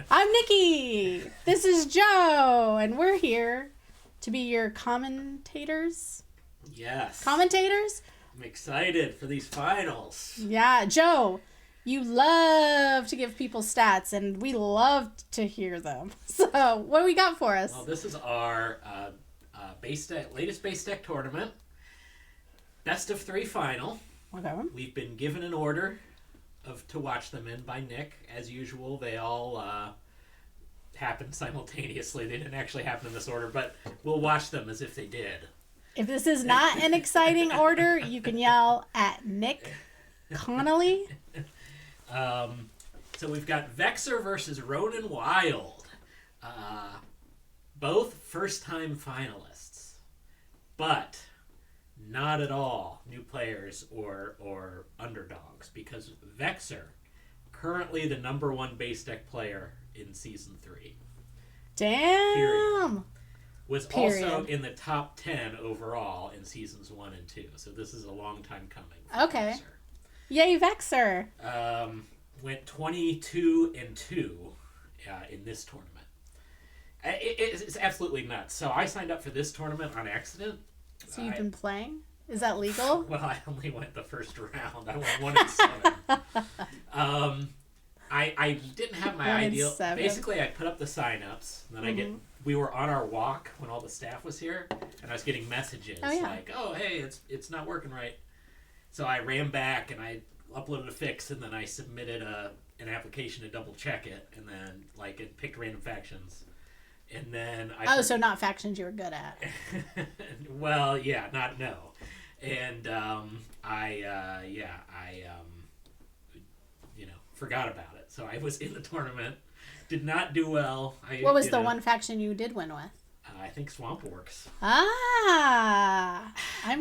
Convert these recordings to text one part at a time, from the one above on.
I'm Nikki. This is Joe, and we're here to be your commentators. Yes. Commentators? I'm excited for these finals. Yeah, Joe, you love to give people stats, and we love to hear them. So, what do we got for us? Well, this is our latest base deck tournament. Best of 3 final. Okay. We've been given an order to watch them in by Nick. As usual, they all happened simultaneously. They didn't actually happen in this order, but we'll watch them as if they did. If this is not an exciting order, you can yell at Nick Connolly. So we've got Vexer versus RoninWild. Both first-time finalists, but not at all new players or underdogs, because Vexer, currently the number 1 base deck player in Season 3. Damn! Period. Was also in the top 10 overall in Seasons 1 and 2. So this is a long time coming for Okay. Vexer. Yay, Vexer! Went 22-2 in this tournament. It's absolutely nuts. So I signed up for this tournament on accident. So you've been playing? Is that legal? Well, I only went the first round. I went 1-7. I didn't have my ideal. 1-7. Basically, I put up the sign-ups, and then we were on our walk when all the staff was here, and I was getting messages like, "Oh, hey, it's not working right." So I ran back and I uploaded a fix, and then I submitted an application to double check it, and then it picked random factions. And then so not factions you were good at. Well, yeah, no. And I forgot about it. So I was in the tournament, did not do well. What was the one faction you did win with? I think Swampworks. I'm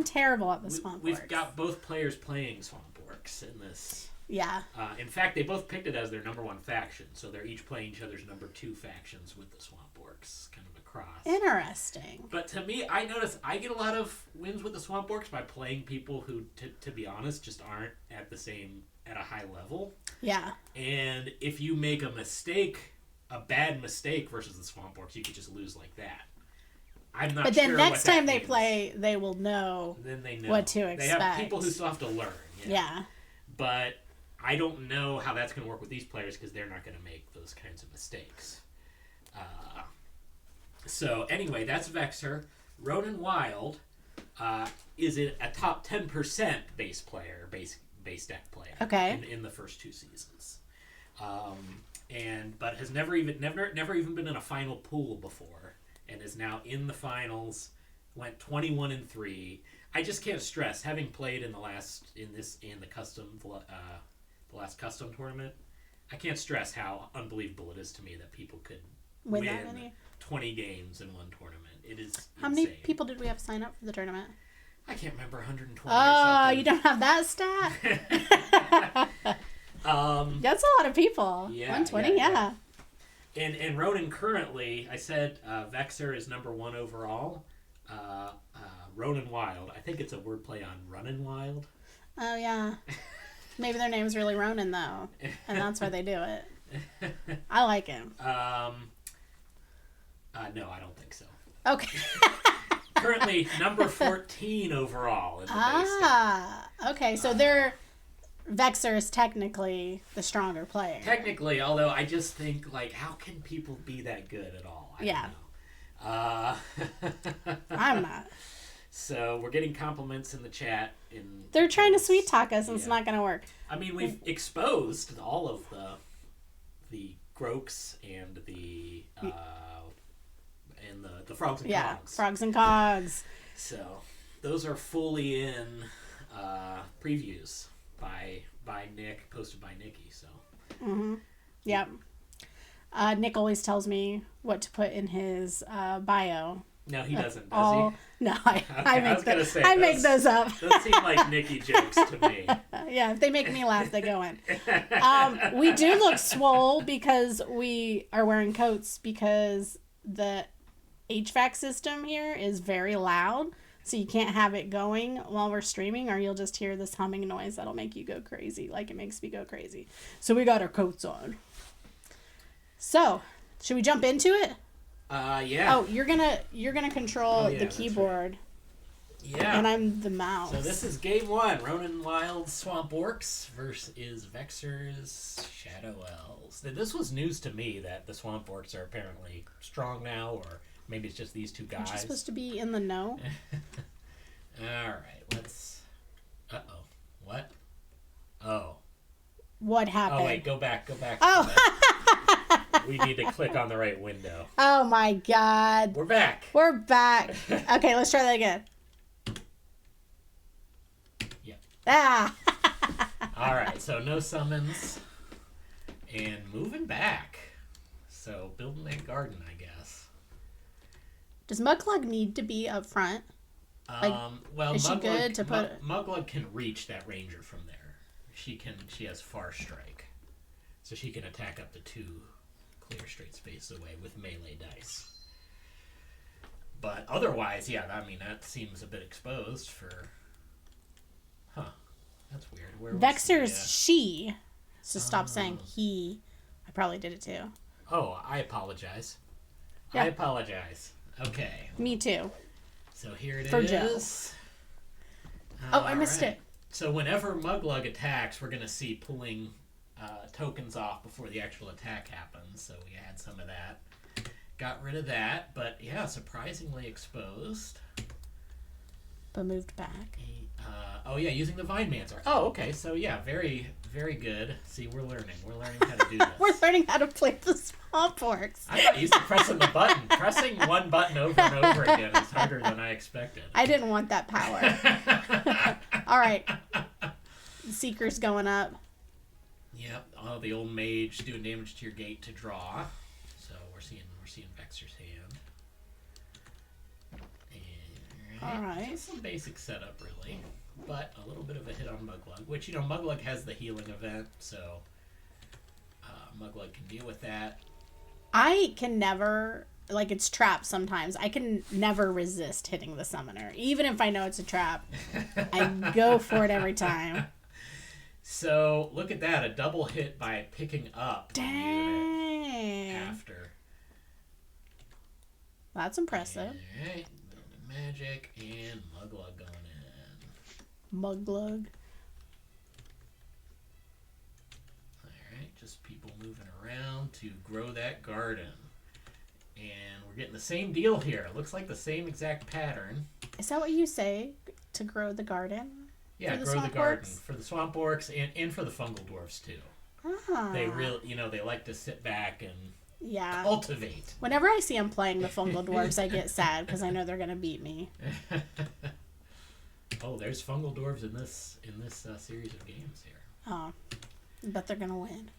terrible at the Swampworks. We've got both players playing Swampworks in this. Yeah. In fact, they both picked it as their number 1 faction, so they're each playing each other's number 2 factions with the Swampworks kind of across. Interesting. But to me, I notice I get a lot of wins with the Swampworks by playing people who, to be honest, just aren't at a high level. Yeah. And if you make a bad mistake versus the Swampworks, you could just lose like that. I'm not sure. But then next time they means. play, they will know, then they know what to expect. They have people who still have to learn. Yeah. But I don't know how that's going to work with these players because they're not going to make those kinds of mistakes. So anyway, that's Vexer. RoninWild is a top 10% base deck player. Okay. In the first 2 seasons, but has never even been in a final pool before, and is now in the finals. Went 21-3. I just can't stress, having played in the last custom tournament, I can't stress how unbelievable it is to me that people could win that many? 20 games in one tournament. It is How insane. many people did we have sign up for the tournament? I can't remember, 120 or Oh, something. you don't have that stat? That's a lot of people. Yeah, 120, yeah. And Ronin currently, I said Vexer is number 1 overall. RoninWild, I think it's a wordplay on RoninWild. Oh, yeah. Maybe their name's really Ronin, though. And that's why they do it. I like him. No, I don't think so. Okay. Currently number 14 overall in the base deck. Okay. So Vexer is technically the stronger player. Technically, although I just think, how can people be that good at all? I don't know. I'm not. So we're getting compliments in the chat. They're trying to sweet talk us, and it's not going to work. I mean, we've exposed all of the Groaks and the Frogs and Cogs. Yeah, Frogs and Cogs. So those are fully in previews by Nick, posted by Niki. So. Yep. Nick always tells me what to put in his bio. No, he doesn't, does he? No, I make those up. Those seem like Niki jokes to me. Yeah, if they make me laugh, they go in. We do look swole because we are wearing coats because the HVAC system here is very loud. So you can't have it going while we're streaming, or you'll just hear this humming noise that'll make you go crazy, like it makes me go crazy. So we got our coats on. So, should we jump into it? Yeah. Oh, you're gonna control the keyboard. Right. Yeah. And I'm the mouse. So this is game 1. RoninWild Swamp Orcs versus Vexer's Shadow Elves. This was news to me that the Swamp Orcs are apparently strong now, or maybe it's just these two guys. Aren't you supposed to be in the know? Alright, let's... Uh-oh. What? Oh. What happened? Oh, wait, go back. Oh! We need to click on the right window. Oh my god. We're back. Okay, let's try that again. Yeah. Ah! Alright, so no summons. And moving back. So building that garden, I guess. Does Muglug need to be up front? Well, is she good to put... Muglug can reach that ranger from there. She has far strike. So she can attack up to 2 clear straight spaces away with melee dice. But otherwise, yeah, I mean, that seems a bit exposed for... Huh. That's weird. Vexer's she. So stop saying he. I probably did it too. Oh, I apologize. Yeah. I apologize. Okay. Me too. So here it for is. Joe. Oh, I missed it. So whenever Muglug attacks, we're going to see pulling tokens off before the actual attack happens. So we had some of that. Got rid of that, but yeah, surprisingly exposed. But moved back. Oh yeah, using the Vine Mancer. Oh, okay. So yeah, very, very good. See, we're learning. We're learning how to do this. We're learning how to play the Swamp Orcs. I'm not used to pressing the button. Pressing one button over and over again is harder than I expected. I didn't want that power. All right. Seeker's going up. Yep. Oh, the old mage doing damage to your gate to draw. So we're seeing Vexer's hand. All right. Just some basic setup, really, but a little bit of a hit on Muglug, which Muglug has the healing event, so Muglug can deal with that. I can never, like, it's trapped sometimes. I can never resist hitting the summoner, even if I know it's a trap. I go for it every time. So look at that, a double hit by picking up the unit Dang. after. That's impressive. All right, magic and Muglug going in. Muglug. Alright, just people moving around to grow that garden. And we're getting the same deal here. It looks like the same exact pattern. Is that what you say? To grow the garden? Yeah, grow the garden. For the Swamp Orcs and for the Fungal Dwarves too. Ah. They really, they like to sit back and cultivate. Whenever I see them playing the Fungal Dwarves, I get sad because I know they're going to beat me. Oh, there's Fungal Dwarves in this series of games here. Oh, I bet they're going to win.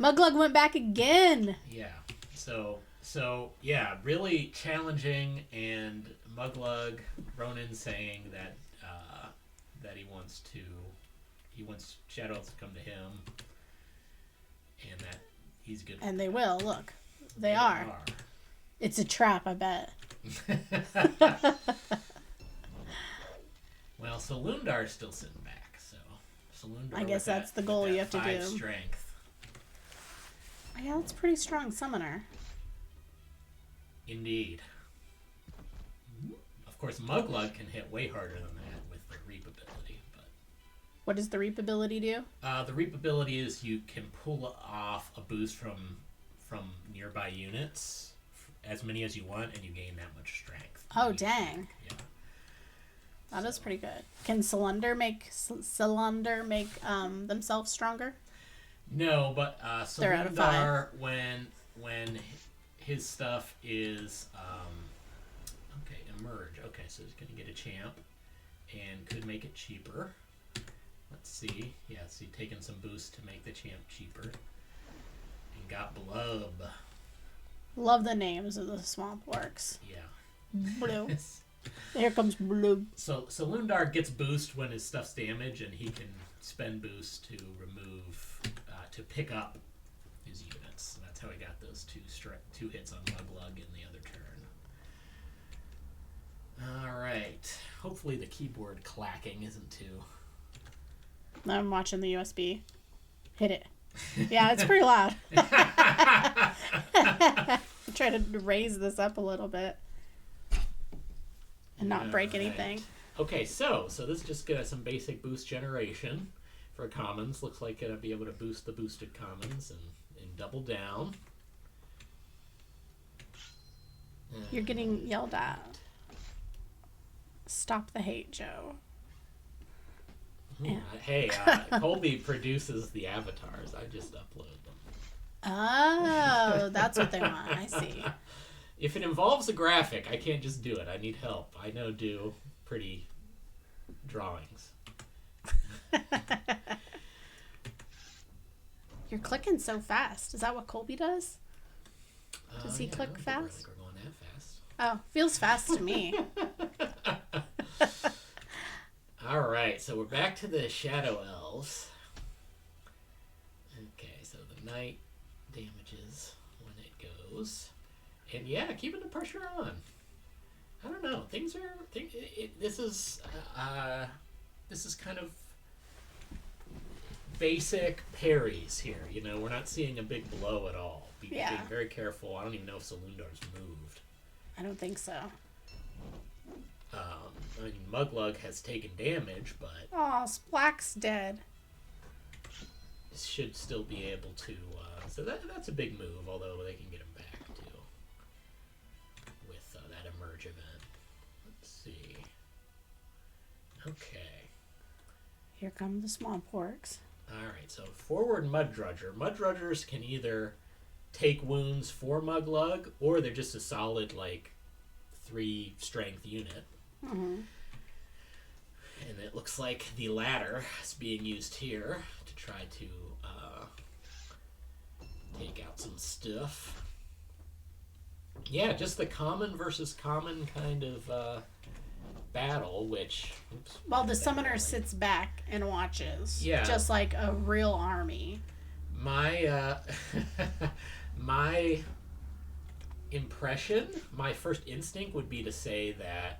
Muglug went back again. Yeah. So yeah, really challenging, and Muglug, Ronin saying that he wants Shadow Elves to come to him, and that he's good. And they will. Look, they are. It's a trap, I bet. Well, so Lundar's still sitting back, so Lundar, I guess that's the goal you have to do. 5 strength. Yeah, that's a pretty strong summoner. Indeed. Of course, Muglug can hit way harder than that with the Reap ability. But what does the Reap ability do? The Reap ability is you can pull off a boost from nearby units, as many as you want, and you gain that much strength. Oh, dang. Yeah. That is pretty good. Can Cylinder make themselves stronger? No, but They're out of 5. when his stuff is emerge. Okay, so he's gonna get a champ and could make it cheaper. Let's see. Yeah, so taking some boost to make the champ cheaper. And got Blub. Love the names of the Swamp Orcs. Yeah. Blue. Here comes Blue. So Lundar gets boost when his stuff's damaged, and he can spend boost to remove, to pick up his units. So that's how he got those 2 hits on Muglug in the other turn. All right. Hopefully the keyboard clacking isn't too. I'm watching the USB. Hit it. Yeah, it's pretty loud. Try to raise this up a little bit and not break anything. Okay, so this is just some basic boost generation for commons. Looks like it'll be able to boost the boosted commons and double down. You're getting yelled at. Stop the hate, Joe. Hey, Colby produces the avatars. I just upload them. Oh, that's what they want. I see. If it involves a graphic, I can't just do it. I need help. I know do pretty drawings. You're clicking so fast. Is that what Colby does? Does he click fast? We're going that fast. Oh, feels fast to me. All right, so we're back to the Shadow Elves. Okay, so the knight damages when it goes. And yeah, keeping the pressure on. I don't know. This is kind of basic parries here. You know, we're not seeing a big blow at all. Being very careful. I don't even know if Salundar's moved. I don't think so. I mean, Muglug has taken damage, but... Oh, Splack's dead. Should still be able to... so that's a big move, although they can get him back, too. With that emerge event. Let's see. Okay. Here come the small porks. Alright, so forward Mud Drudger. Mud Drudgers can either take wounds for Muglug, or they're just a solid, 3 strength unit. Mm-hmm. And it looks like the latter is being used here to try to take out some stuff. Yeah, just the common versus common kind of battle, which... Oops, well, the summoner sits back and watches. Yeah. Just like a real army. My my impression, my first instinct would be to say that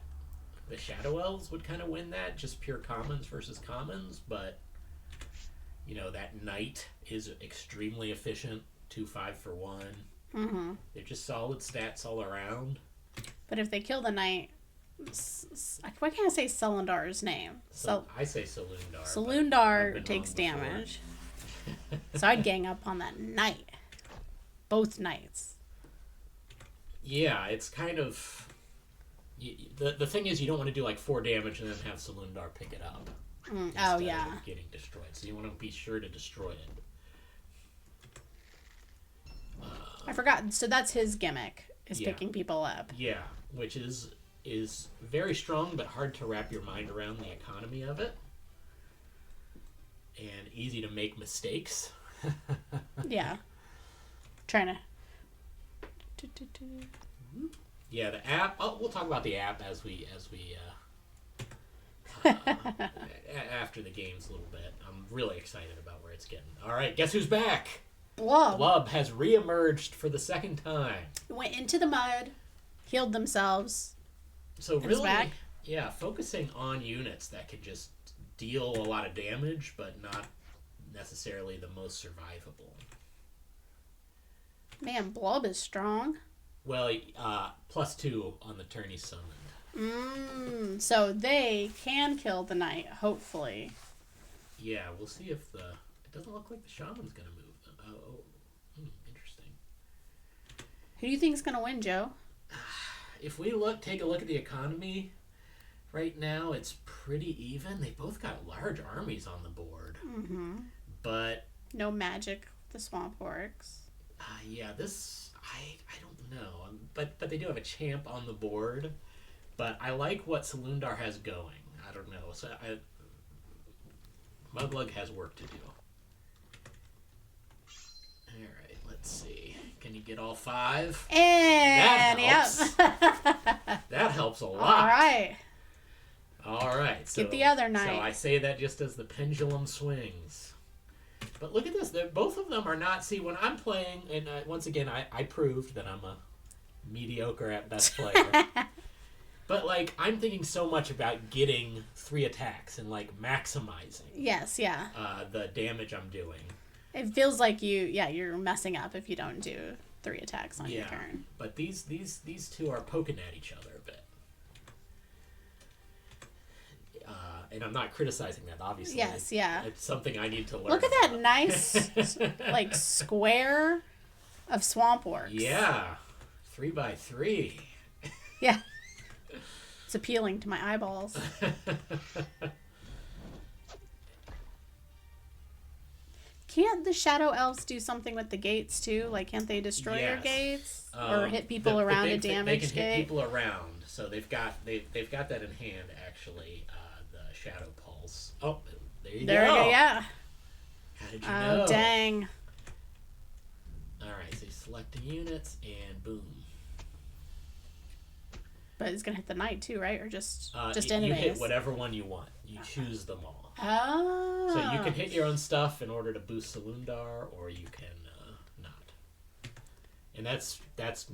the Shadow Elves would kind of win that, just pure commons versus commons, but that knight is extremely efficient, 2-5 for 1. Mm-hmm. They're just solid stats all around. But if they kill the knight, why can't I say Salundar's name? I say Salundar. Salundar takes damage. So I'd gang up on that knight. Both knights. Yeah, it's kind of... The thing is, you don't want to do 4 damage and then have Salundar pick it up. Oh, yeah. Of getting destroyed. So you want to be sure to destroy it. I forgot. So that's his gimmick, is picking people up. Yeah, which is very strong, but hard to wrap your mind around the economy of it. And easy to make mistakes. Yeah. Trying to... Yeah, the app. Oh, we'll talk about the app as we after the games a little bit. I'm really excited about where it's getting. All right, guess who's back? Blub has reemerged for the second time. Went into the mud, healed themselves. So really, yeah, focusing on units that can just deal a lot of damage, but not necessarily the most survivable. Man, Blub is strong. Well, +2 on the turn he's summoned. So they can kill the knight, hopefully. Yeah, we'll see if it doesn't look like the shaman's gonna move them. Interesting. Who do you think's gonna win, Joe? If we take a look at the economy right now, it's pretty even. They both got large armies on the board. Mm-hmm. But no magic with the swamp orcs. Yeah, this I don't know. But they do have a champ on the board. But I like what Salundar has going. I don't know. So Muglug has work to do. All right, let's see. Can you get all 5? And that helps. That helps a lot. All right. So, get the other knight. So I say that just as the pendulum swings. But look at this. Both of them are not... See, when I'm playing, and once again, I proved that I'm a mediocre at best player. But, I'm thinking so much about getting 3 attacks and, maximizing. Yes, yeah. The damage I'm doing. It feels like you're messing up if you don't do 3 attacks on your turn. But these two are poking at each other a bit. And I'm not criticizing that, obviously. Yes, yeah. It's something I need to learn. Look at that nice, like, square of swamp orcs. Yeah. 3x3. Yeah. It's appealing to my eyeballs. Can't the shadow elves do something with the gates, too? Like, can't they destroy your gates? Or hit people around a damaged gate? They can hit people around. So they've got that in hand, actually. Shadow pulse. Oh, there you go. There we go, yeah. How did you know? Oh, dang. Alright, so you select the units, and boom. But it's going to hit the knight, too, right? Or just enemies? You hit whatever one you want. You choose them all. Oh. So you can hit your own stuff in order to boost Salundar, or you can not. And that's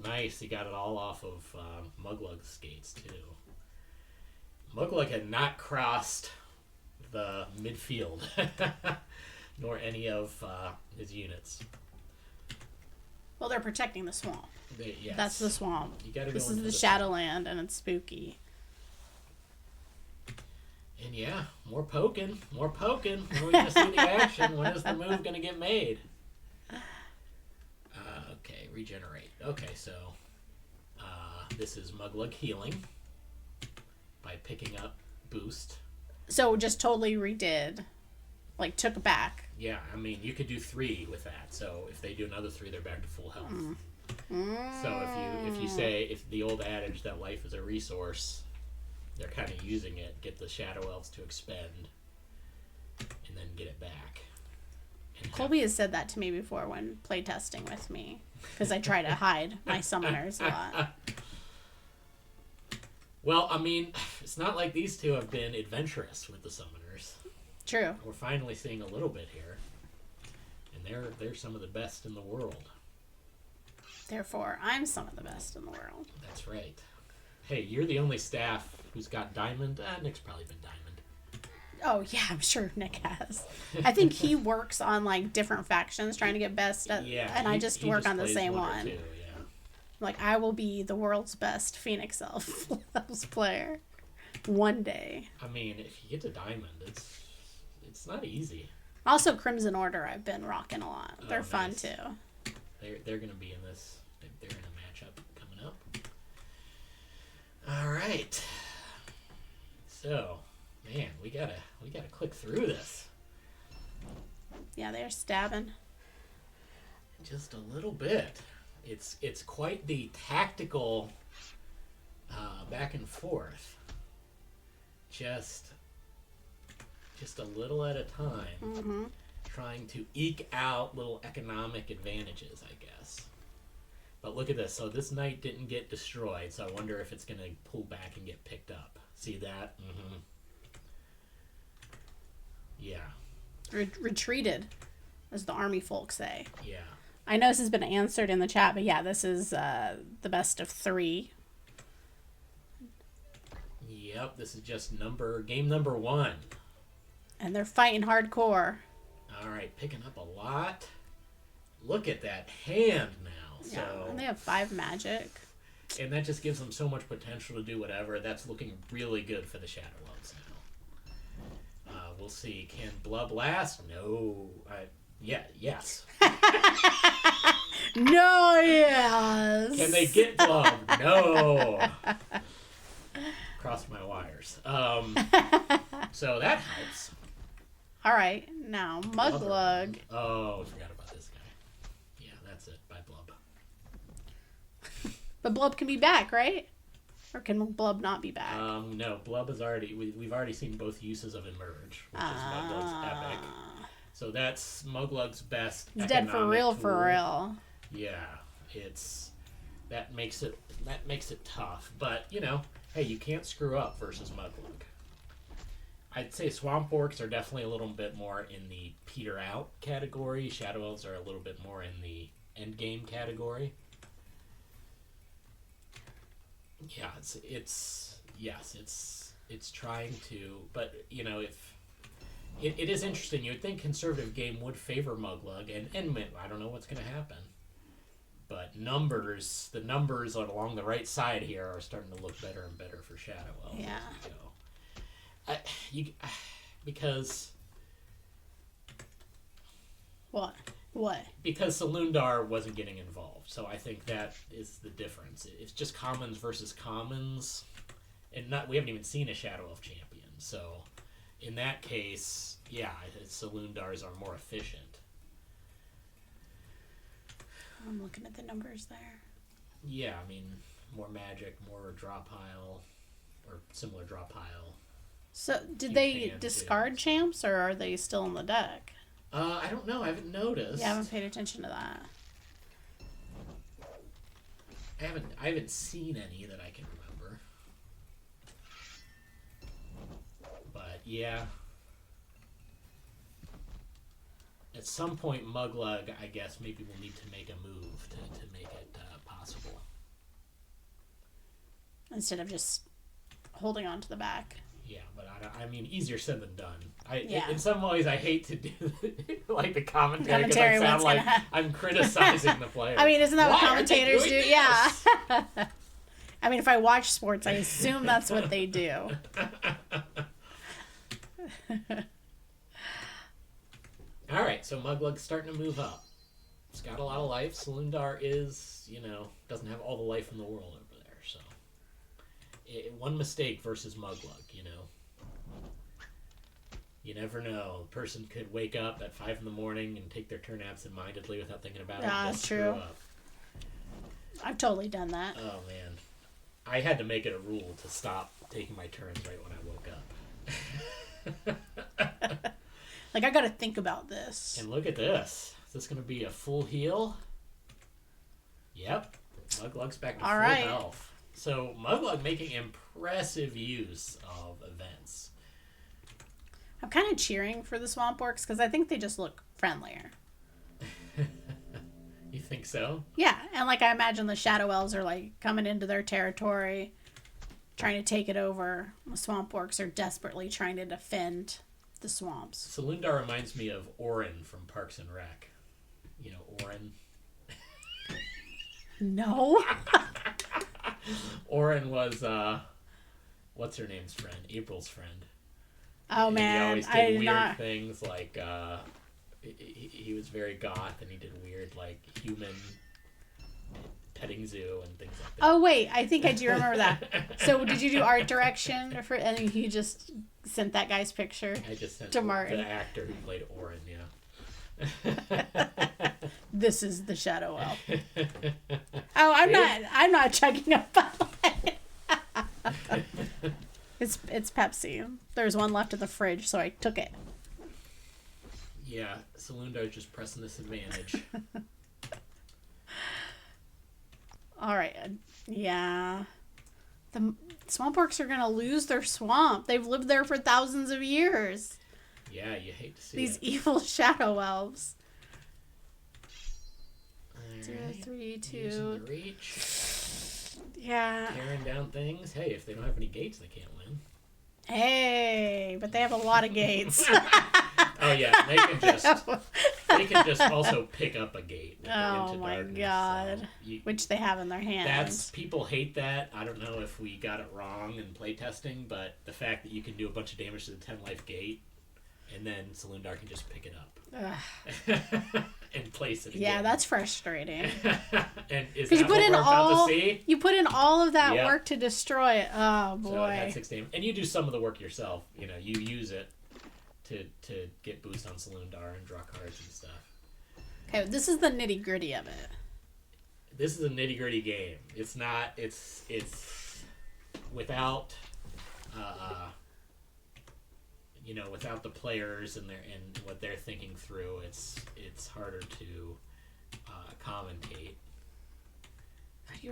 nice. You got it all off of Muglug's skates, too. Muglug had not crossed the midfield, nor any of his units. Well, they're protecting the swamp. Yes. That's the swamp. You gotta this go is the Shadowland, and it's spooky. And yeah, more poking. When we just see the action, when is the move going to get made? Okay, regenerate. Okay, so this is Muglug healing. By picking up boost. So just totally redid. Like, took back. Yeah, I mean, you could do 3 with that. So if they do another 3, they're back to full health. So if you say, if the old adage that life is a resource, they're kind of using it, get the shadow elves to expend, and then get it back. Colby has said that to me before when playtesting with me. Because I try to hide my summoners a lot. Well, I mean, it's not like these two have been adventurous with the summoners. True. We're finally seeing a little bit here. And they're some of the best in the world. Therefore, I'm some of the best in the world. That's right. Hey, you're the only staff who's got diamond. Nick's probably been diamond. Oh, yeah, I'm sure Nick has. I think he works on, like, different factions trying to get best at, and I just work on the same one. Two, yeah. Like, I will be the world's best Phoenix Elf player one day. I mean, if you get to diamond, it's not easy. Also, Crimson Order I've been rocking a lot. They're fun, too. They're going to be in this. They're in a matchup coming up. All right. So, man, we gotta click through this. Yeah, they're stabbing. Just a little bit. It's quite the tactical back and forth. Just a little at a time, trying to eke out little economic advantages, I guess. But look at this. So this knight didn't get destroyed, so I wonder if it's going to pull back and get picked up. See that? Yeah. Retreated, as the army folk say. Yeah. I know this has been answered in the chat, but yeah, this is the best of 3. Yep, this is just game number 1. And they're fighting hardcore. All right, picking up a lot. Look at that hand now. Yeah, and they have 5 magic. And that just gives them so much potential to do whatever. That's looking really good for the Shadow Elves now. We'll see. Can Blub last? No. Yes. No, yes. Can they get Blub? No. Crossed my wires. So that helps. All right, now Muglug. Oh, I forgot about this guy. Yeah, that's it. Bye, Blub. But Blub can be back, right? Or can Blub not be back? No, Blub is already. We've already seen both uses of Emerge, which is Muglug's epic. So that's Muglug's best. He's dead for real, tool. For real. Yeah, that makes it tough. But hey, you can't screw up versus Muglug. I'd say Swamp Orcs are definitely a little bit more in the peter out category. Shadow Elves are a little bit more in the end game category. Yeah, it's trying to, but if It is interesting. You would think conservative game would favor Muglug, and I don't know what's going to happen. But the numbers along the right side here are starting to look better and better for Shadow Elf. Yeah. Because... What? Because Salundar wasn't getting involved. So I think that is the difference. It's just commons versus commons. And we haven't even seen a Shadow Elf champion. So in that case, yeah, Salundars are more efficient. I'm looking at the numbers there. Yeah, I mean, more magic, more draw pile, or similar draw pile. So did they discard champs, or are they still in the deck? I don't know. I haven't noticed. Yeah, I haven't paid attention to that. I haven't seen any that I can remember. But yeah, at some point, Muglug, I guess maybe we'll need to make a move to make it possible. Instead of just holding on to the back. Yeah, but I mean, easier said than done. Yeah. In some ways, I hate to do like the commentary because I sound like I'm criticizing the player. I mean, isn't that what commentators do? Yeah. I mean, if I watch sports, I assume that's what they do. All right, so Muglug's starting to move up. It's got a lot of life. Salundar is, doesn't have all the life in the world over there. So, one mistake versus Muglug, You never know. A person could wake up at 5 a.m. and take their turn absentmindedly without thinking about it. That's true. I've totally done that. Oh, man. I had to make it a rule to stop taking my turns right when I woke up. Like, I gotta think about this. And look at this. Is this going to be a full heal? Yep. Muglug's back to full health. So, Muglug making impressive use of events. I'm kind of cheering for the Swamp Orcs because I think they just look friendlier. You think so? Yeah, and I imagine the Shadow Elves are coming into their territory, trying to take it over. The Swamp Orcs are desperately trying to defend the swamps. Salundar reminds me of Orin from Parks and Rec. You know Orin? No. Orin was what's her name's friend? April's friend. Oh, man. He always did weird things like he was very goth and he did weird human petting zoo and things like that. Oh, wait. I think I do remember that. So did you do art direction? And you just sent that guy's picture I just sent to Martin. The actor who played Orin, yeah. This is the Shadow Elf. Oh, I'm not checking up on it. It's Pepsi. There's one left in the fridge, so I took it. Yeah, Salundar's just pressing this advantage. All right. Yeah. The Swamp Orcs are going to lose their swamp. They've lived there for thousands of years. Yeah, you hate to see these evil Shadow Elves. All 0, right. 3, 2. Using the reach. Yeah. Tearing down things. Hey, if they don't have any gates, they can't win. Hey, but they have a lot of gates. Oh yeah, they can just also pick up a gate. Oh into my darkness, god. So which they have in their hands. People hate that. I don't know if we got it wrong in playtesting, but the fact that you can do a bunch of damage to the 10 life gate and then Salundar can just pick it up. And place it again. Yeah, that's frustrating. And is that what we're about to see? You put in all of that work to destroy it. Oh boy. So it had 6 damage. And you do some of the work yourself. You use it to get boost on Salundar and draw cards and stuff. Okay, this is the nitty gritty of it. This is a nitty gritty game. It's not. It's without, without the players and what they're thinking through. It's harder to commentate.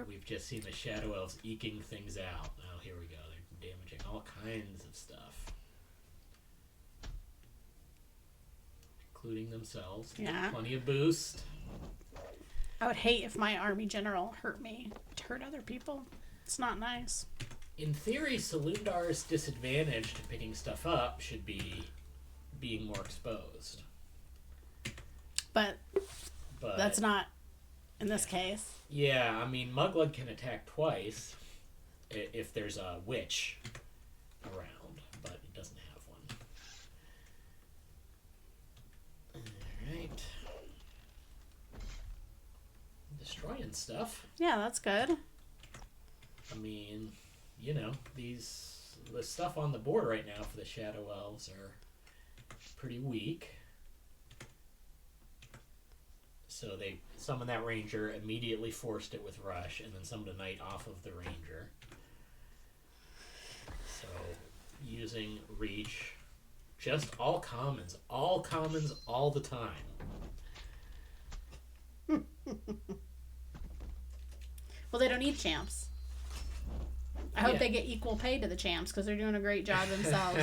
We've just seen the Shadow Elves eking things out. Oh, here we go. They're damaging all kinds of stuff. Including themselves. Yeah. Plenty of boost. I would hate if my army general hurt me to hurt other people. It's not nice. In theory, Salundar's disadvantage to picking stuff up should be being more exposed. But that's not in this case. Yeah, I mean, Muglug can attack twice if there's a witch around, but it doesn't have one. Alright. Destroying stuff. Yeah, that's good. I mean, you know, the stuff on the board right now for the Shadow Elves are pretty weak. So they summoned that ranger, immediately forced it with rush, and then summoned a knight off of the ranger. So using reach, just all commons all the time. Well, they don't need champs. I hope they get equal pay to the champs because they're doing a great job themselves.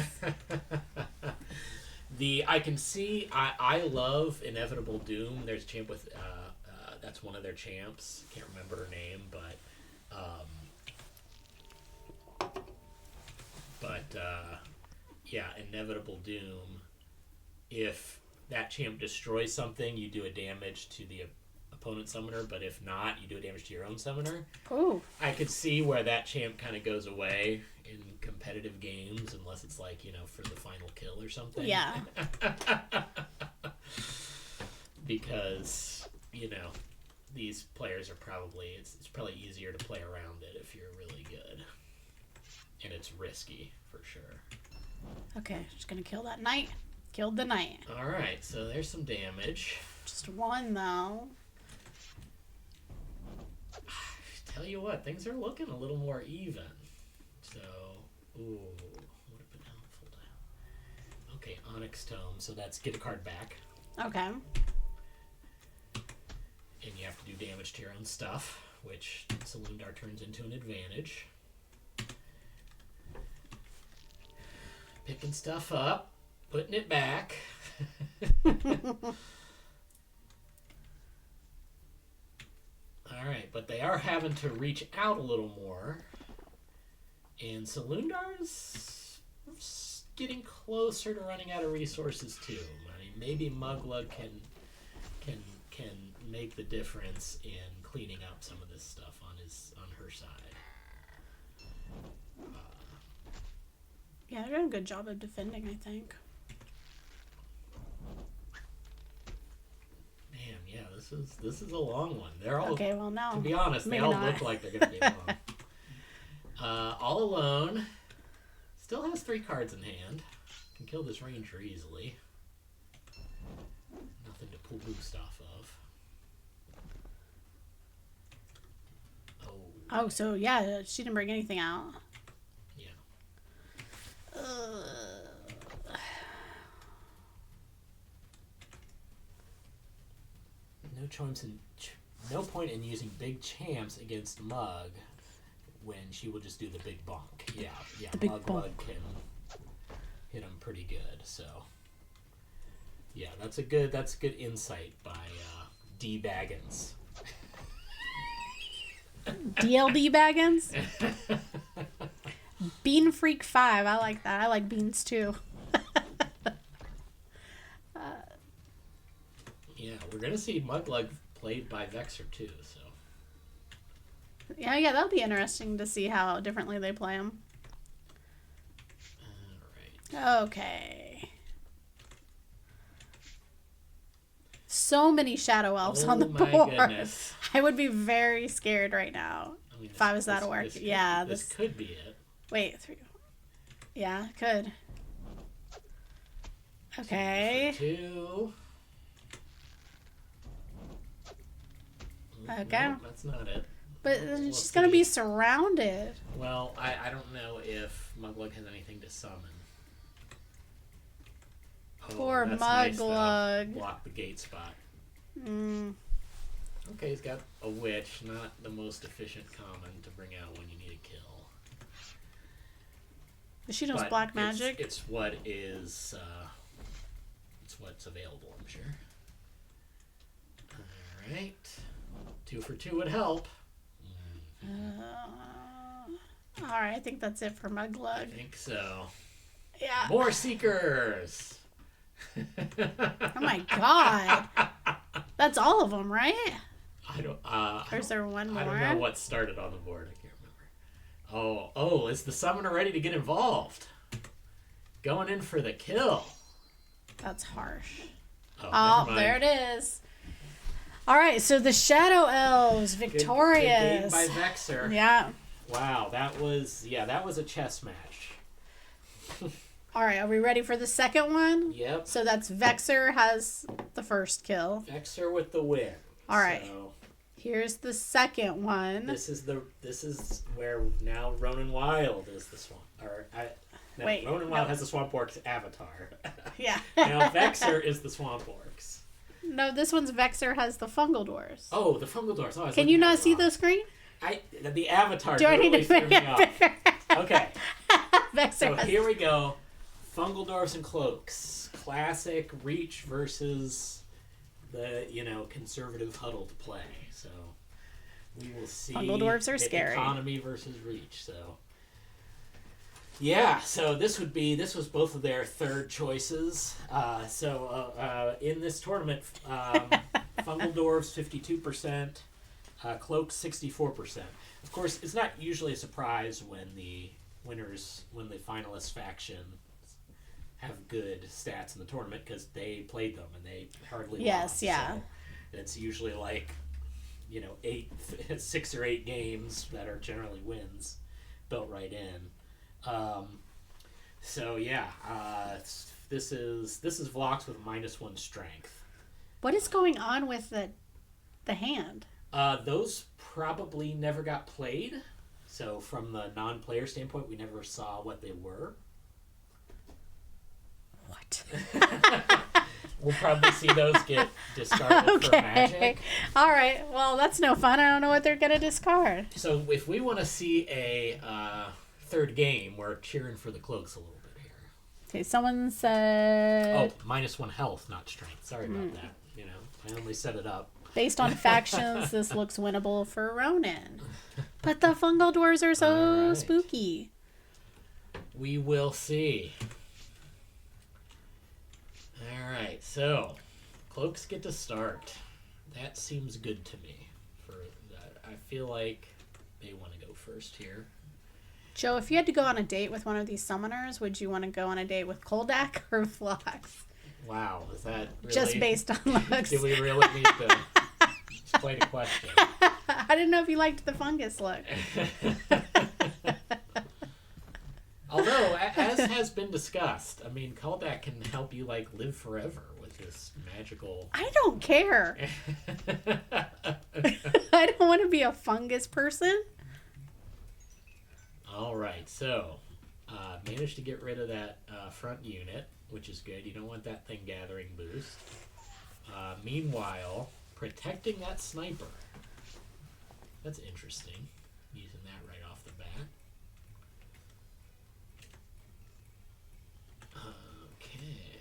I can see. I love Inevitable Doom. There's a champ with. That's one of their champs. Can't remember her name, but yeah, Inevitable Doom. If that champ destroys something, you do a damage to the opponent summoner. But if not, you do a damage to your own summoner. Ooh. I could see where that champ kind of goes away in competitive games, unless it's like, you know, for the final kill or something. Yeah. Because, you know, these players are probably, it's probably easier to play around it if you're really good. And it's risky, for sure. Okay, just gonna kill that knight. Killed the knight. Alright, so there's some damage. Just one, though. Tell you what, things are looking a little more even. So, ooh, would have been helpful to... Okay, Onyx Tome, so that's get a card back. Okay. And you have to do damage to your own stuff, which Saloondar turns into an advantage. Picking stuff up, putting it back. Alright, but they are having to reach out a little more. And Saloondar's getting closer to running out of resources too. I mean, maybe Muglug can make the difference in cleaning up some of this stuff on her side. Yeah, they're doing a good job of defending, I think. Man, yeah, this is a long one. They're all okay. Well, no. To be honest, they all look like they're going to be long. All Alone still has 3 cards in hand. Can kill this ranger easily. Nothing to pull boost off of. Oh, so yeah, she didn't bring anything out. Yeah. No point in using big champs against Mug when she will just do the big bonk. Yeah, Muglug can hit him pretty good. So yeah, that's a good insight by D Baggins. DLD Baggins? Bean Freak 5. I like that. I like beans too. Yeah, we're going to see Muglug played by Vexer too, so. Yeah, that'll be interesting to see how differently they play them. Alright. Okay. So many Shadow Elves on the board. Oh my goodness. I would be very scared right now if I was that orc. Yeah, this could be it. Wait, 3. Yeah, it could. Okay. 2. Okay. No, that's not it. But she's going to be surrounded. Well, I don't know if Muglug has anything to summon. Poor Muglug. Nice, block the gate spot. Okay, he's got a witch, not the most efficient common to bring out when you need a kill. But she knows black magic. It's what is. It's what's available, I'm sure. All right, 2 for 2 would help. All right, I think that's it for Muglug. I think so. Yeah. More Seekers. Oh my god. That's all of them, right? Or is there one more? I don't know what started on the board. I can't remember. Oh, is the summoner ready to get involved? Going in for the kill. That's harsh. Oh, there it is. All right, so the Shadow Elves, victorious. Good game by Vexer. Yeah. Wow, that was a chess match. All right, are we ready for the second one? Yep. So that's Vexer has the first kill. Vexer with the win. All right. So, here's the second one. This is where now RoninWild is the swamp. Wait, RoninWild has the Swamp Orcs avatar. Yeah. Now Vexer is the Swamp Orcs. No, this one's Vexer has the Fungal Dwarves. Oh, the Fungal Dwarves. Oh, can you not see the screen? The avatar. Do I need to threw me off. Okay. Vexer so here we go. Fungal Dwarves and Cloaks. Classic Reach versus the conservative huddled play. So we will see. Fungal Dwarves are scary. Economy versus Reach. So. Yeah, so this was both of their third choices. In this tournament, Fungal Dwarves 52%, Cloaks 64%. Of course, it's not usually a surprise when the finalist faction have good stats in the tournament because they played them and they hardly lost. Yes, yeah. So it's usually like 6 or 8 games that are generally wins built right in. This is Vlox with -1 strength. What is going on with the hand? Those probably never got played. So from the non-player standpoint, we never saw what they were. What? We'll probably see those get discarded for Magic. All right. Well, that's no fun. I don't know what they're going to discard. So if we want to see a third game, we're cheering for the Cloaks a little bit here. Okay, someone said... Oh, -1 health, not strength. Sorry about that. I only set it up. Based on factions, this looks winnable for Ronin. But the Fungal Dwarves are so spooky. We will see. Alright, so Cloaks get to start. That seems good to me. I feel like they want to go first here. Joe, if you had to go on a date with one of these summoners, would you want to go on a date with Koldak or Vlox? Wow, is that really... Just based on looks. Do we really need to... It's quite a question. I didn't know if you liked the fungus look. Although, as has been discussed, Koldak can help you, live forever with this magical... I don't care. I don't want to be a fungus person. Alright, so, managed to get rid of that front unit, which is good. You don't want that thing gathering boost. Meanwhile, protecting that sniper. That's interesting, using that right off the bat.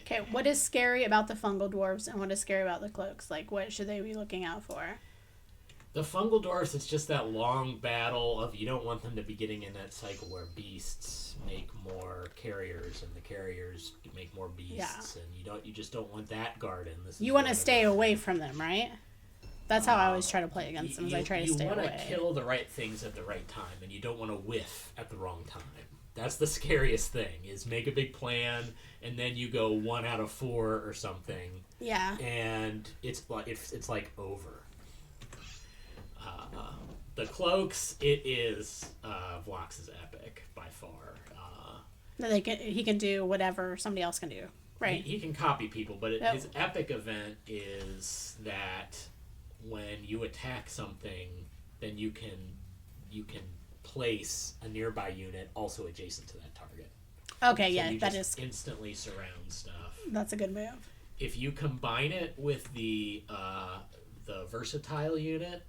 Okay, what is scary about the Fungal Dwarves and what is scary about the Cloaks? What should they be looking out for? The Fungal Dwarves, it's just that long battle of you don't want them to be getting in that cycle where beasts make more carriers and the carriers make more beasts, and you just don't want that garden. You want to stay away from them, right? That's how I always try to play against them. I try to stay away. You want to kill the right things at the right time, and you don't want to whiff at the wrong time. That's the scariest thing, is make a big plan, and then you go 1 out of 4 or something. Yeah. And it's like over. The Cloaks, it is Vlox's epic by far. He can do whatever somebody else can do, right? He can copy people, but his epic event is that when you attack something, then you can place a nearby unit also adjacent to that target. Okay, so yeah, you that just is instantly surround stuff. That's a good move. If you combine it with the versatile unit,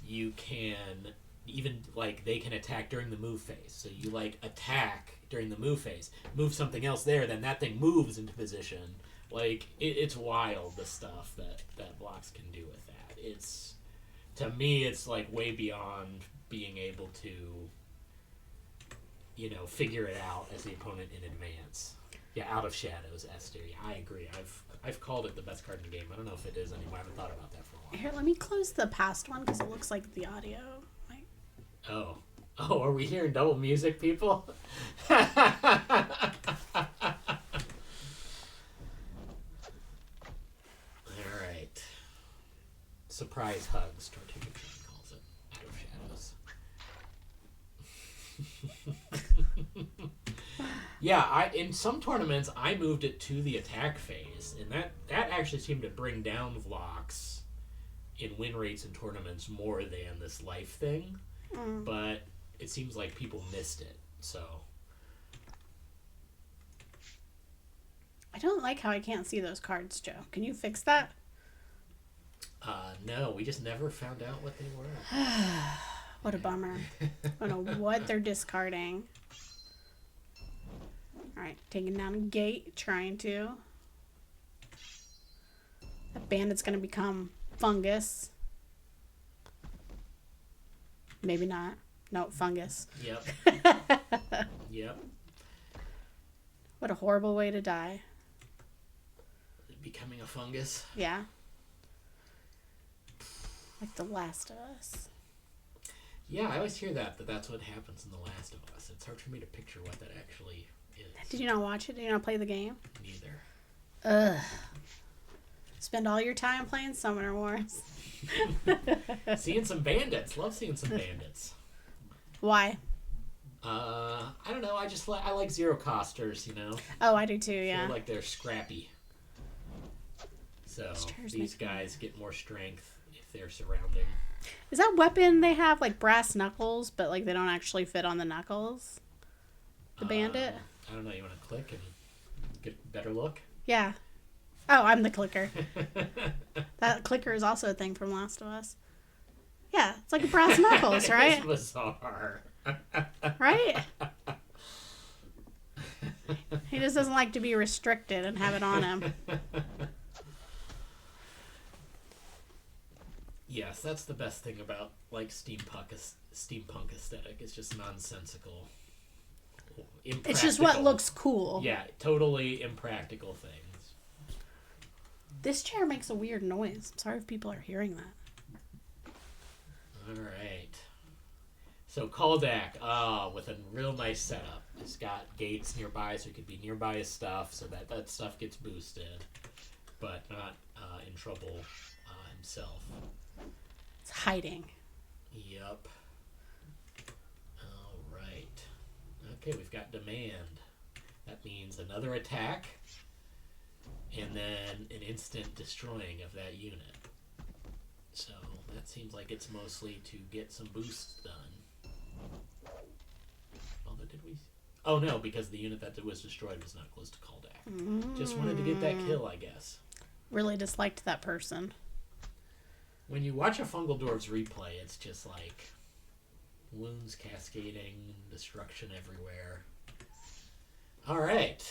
you can even they can attack during the move phase. So you attack during the move phase, move something else there, then that thing moves into position. It's wild, the stuff that Vlox can do with that. To me, it's way beyond being able to figure it out as the opponent in advance. Yeah, Out of Shadows, Esther. Yeah, I agree. I've called it the best card in the game. I don't know if it is anymore. I haven't thought about that for a while. Here, let me close the past one because it looks like the audio. Oh. Oh, are we hearing double music, people? Alright. Surprise hugs, Tortuga Train calls it. Out of Shadows. Yeah, in some tournaments I moved it to the attack phase, and that actually seemed to bring down Vlox in win rates in tournaments more than this life thing. But it seems like people missed it, so. I don't like how I can't see those cards, Joe. Can you fix that? No, we just never found out what they were. What a bummer. I don't know what they're discarding. Alright, taking down a gate, trying to. That bandit's gonna become fungus. Maybe not. No, fungus. Yep. Yep. What a horrible way to die. Becoming a fungus? Yeah. Like The Last of Us. Yeah, I always hear that's what happens in The Last of Us. It's hard for me to picture what that actually is. Did you not watch it? Did you not play the game? Neither. Ugh. Spend all your time playing Summoner Wars. Seeing some bandits. Love seeing some bandits. Why? I don't know. I like zero costers, you know. Oh, I do too, yeah. I feel like they're scrappy. So these guys get more strength if they're surrounding. Is that weapon they have like brass knuckles, but like they don't actually fit on the knuckles? The bandit? I don't know. You want to click and get a better look? Yeah. Oh, I'm the clicker. That clicker is also a thing from Last of Us. Yeah, it's like a brass knuckles, right? It's bizarre. Right? He just doesn't like to be restricted and have it on him. Yes, that's the best thing about like steampunk aesthetic. It's just nonsensical. It's just what looks cool. Yeah, totally impractical things. This chair makes a weird noise. I'm sorry if people are hearing that. All right. So Kaldak, with a real nice setup. It's got gates nearby, so it could be nearby his stuff, so that stuff gets boosted, but not in trouble himself. It's hiding. Yep. All right. Okay, we've got demand. That means another attack, and then an instant destroying of that unit. So that seems like it's mostly to get some boosts done. Although did we? Oh no, because the unit that was destroyed was not close to Kaldak. Just wanted to get that kill, I guess. Really disliked that person. When you watch a Fungal Dwarves replay, it's just like wounds cascading, destruction everywhere. All right.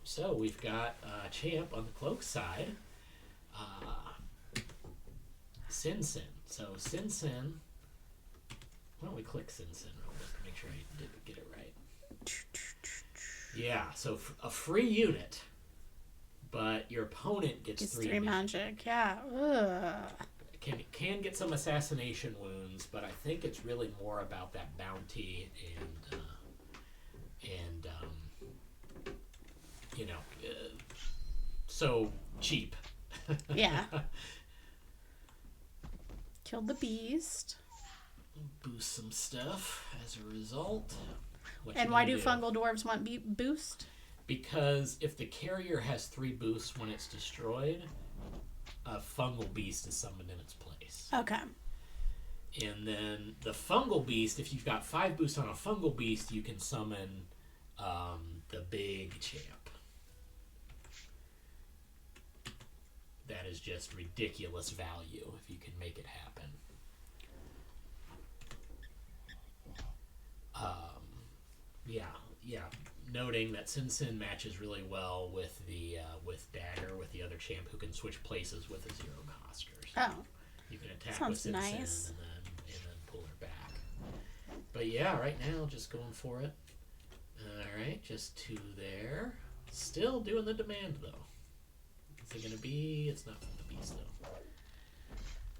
So we've got Champ on the cloak side. Sin Sin. So Sin Sin. Why don't we click Sin Sin real quick to make sure I did get it right? Yeah, so a free unit, but your opponent gets three magic. Yeah. Ugh. Can get some assassination wounds, but I think it's really more about that bounty and you know, so cheap. Yeah. Killed the beast. Boost some stuff as a result. And why do Fungal Dwarves want boost? Because if the carrier has 3 boosts when it's destroyed, a fungal beast is summoned in its place. Okay. And then the fungal beast, if you've got 5 boosts on a fungal beast, you can summon the big champ. That is just ridiculous value if you can make it happen. Yeah. Noting that Sin Sin matches really well with the with Dagger, with the other champ who can switch places with a 0 coster. So oh, you can attack sounds with Sin nice. Sin and then pull her back. But yeah, right now just going for it. All right, just 2 there. Still doing the demand, though. Is it going to be? It's not going to be still.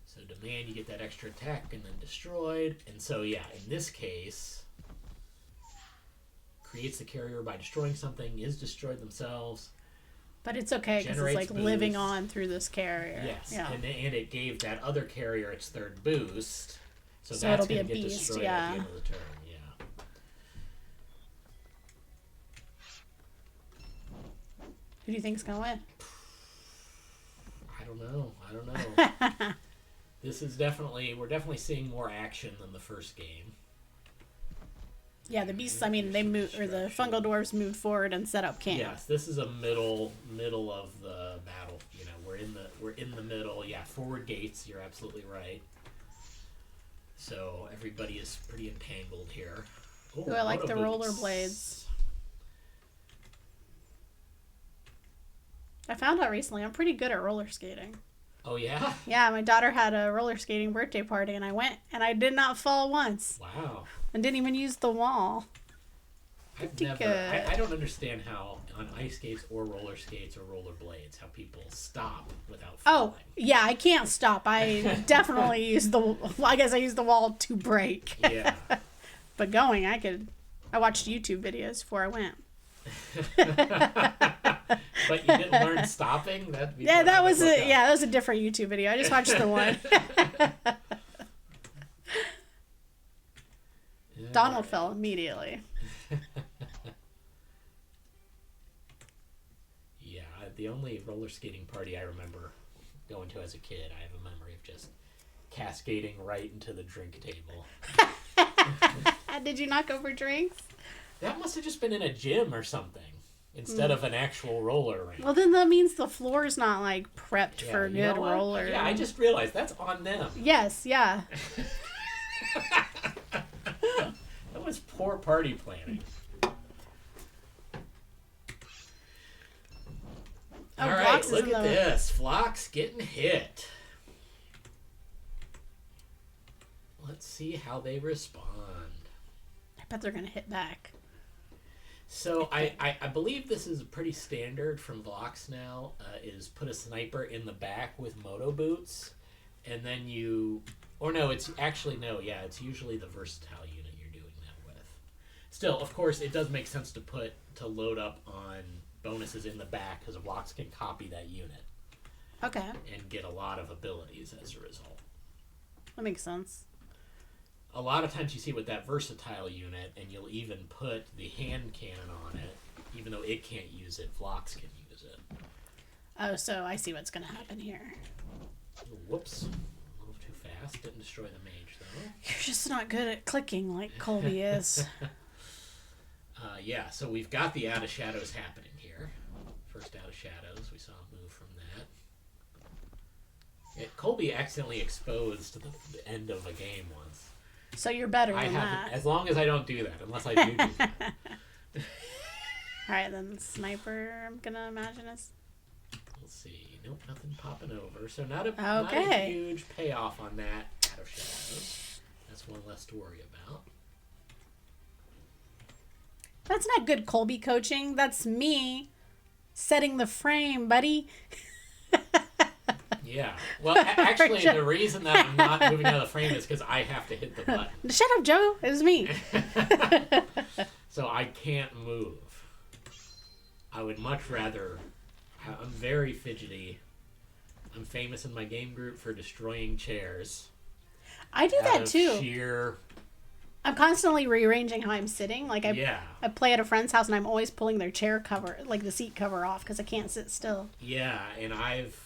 So demand, you get that extra attack and then destroyed. And so, yeah, in this case, creates the carrier by destroying something, is destroyed themselves. But it's okay because it's like boost. living on through this carrier. Yes, yeah. and it gave that other carrier its third boost. So that's it'll be going a to get beast, destroyed yeah. at the end of the turn. Yeah. Who do you think's gonna win? I don't know. This is we're definitely seeing more action than the first game. Yeah, the beasts. I mean, they moved, or the fungal dwarves moved forward and set up camp. Yes, this is a middle of the battle. You know, we're in the middle. Yeah, forward gates. You're absolutely right. So everybody is pretty entangled here. Oh, I like the rollerblades. I found out recently I'm pretty good at roller skating. Oh, yeah? Yeah, my daughter had a roller skating birthday party, and I went, and I did not fall once. Wow. And didn't even use the wall. I don't understand how on ice skates or roller skates or rollerblades how people stop without falling. Oh, yeah, I can't stop. I definitely use I guess I use the wall to brake. Yeah. But going, I watched YouTube videos before I went. But you didn't learn stopping? That was a different YouTube video. I just watched the one. Donald fell immediately. Yeah, the only roller skating party I remember going to as a kid, I have a memory of just cascading right into the drink table. Did you knock over drinks? That must have just been in a gym or something instead of an actual roller rink. Well, then that means the floor's not like prepped for good roller. Yeah, I just realized that's on them. Yes, yeah. That was poor party planning. All right, look at this. Phlox getting hit. Let's see how they respond. I bet they're going to hit back. So I believe this is pretty standard from Vlox now, is put a sniper in the back with moto boots, and then it's usually the versatile unit you're doing that with. Still, of course, it does make sense to load up on bonuses in the back, because Vlox can copy that unit. Okay. And get a lot of abilities as a result. That makes sense. A lot of times you see with that versatile unit, and you'll even put the hand cannon on it, even though it can't use it, Vlox can use it. Oh, so I see what's going to happen here. Whoops. A little too fast. Didn't destroy the mage, though. You're just not good at clicking like Colby is. Yeah, so we've got the Out of Shadows happening here. First Out of Shadows, we saw a move from that. Colby accidentally exposed the end of a game once. So you're better than that. As long as I don't do that, unless I do that. Alright, then sniper, I'm going to imagine is... Let's see. Nope, nothing popping over. So not a huge payoff on that Out of Shadows. That's one less to worry about. That's not good Colby coaching. That's me setting the frame, buddy. Yeah. Well, actually, the reason that I'm not moving out of the frame is because I have to hit the button. Shut up, Joe. It was me. So I can't move. I would much rather... I'm very fidgety. I'm famous in my game group for destroying chairs. I do that too. Sheer... I'm constantly rearranging how I'm sitting. Like I play at a friend's house and I'm always pulling their chair cover, like the seat cover off because I can't sit still. Yeah, and I've...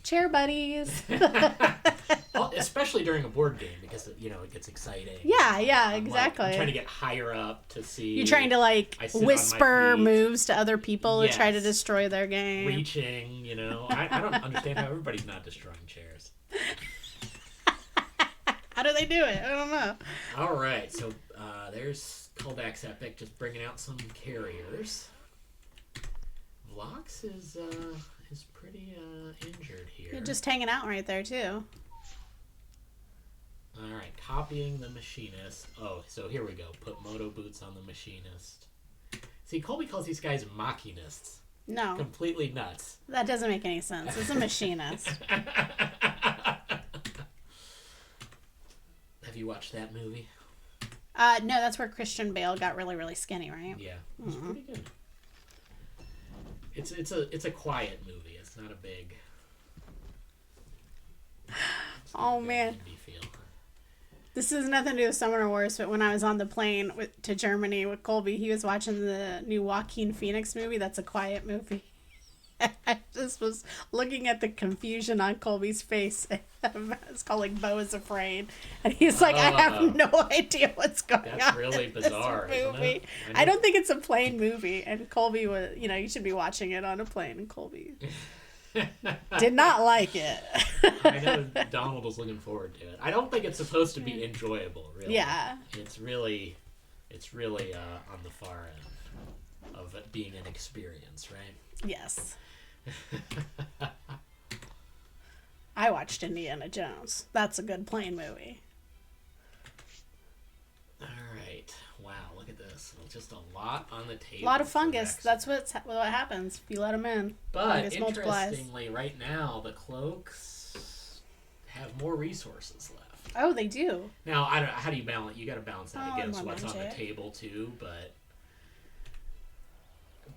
chair buddies. Well, especially during a board game because, it gets exciting. Yeah, exactly. I'm trying to get higher up to see... You're trying to, whisper moves to other people to try to destroy their game. Reaching, I don't understand how everybody's not destroying chairs. How do they do it? I don't know. All right, so there's Callback's Epic just bringing out some carriers. Vlox is pretty injured here. You're just hanging out right there, too. All right, copying the Machinist. Oh, so here we go. Put Moto Boots on the Machinist. See, Colby calls these guys machinists. No. Completely nuts. That doesn't make any sense. It's a machinist. Have you watched that movie? No, that's where Christian Bale got really, really skinny, right? Yeah, it's pretty good. It's a quiet movie. It's not a big. Oh man. This has nothing to do with Summoner Wars, but when I was on the plane to Germany with Colby, he was watching the new Joaquin Phoenix movie. That's a quiet movie. I just was looking at the confusion on Colby's face. It's called like Beau is Afraid. And he's like, I have no idea what's going on. That's really bizarre, isn't it? I don't think it's a plane movie. And Colby was, you should be watching it on a plane. And Colby did not like it. I know Donald was looking forward to it. I don't think it's supposed to be enjoyable, really. Yeah. It's really on the far end of it being an experience, right? Yes. I watched Indiana Jones. That's a good plane movie. All right. Wow, look at this. Just a lot on the table. A lot of fungus. That's what happens if you let them in. But interestingly, right now, the cloaks have more resources left. Oh, they do. Now, I don't know. How do you balance? You got to balance that against what's on the table, too.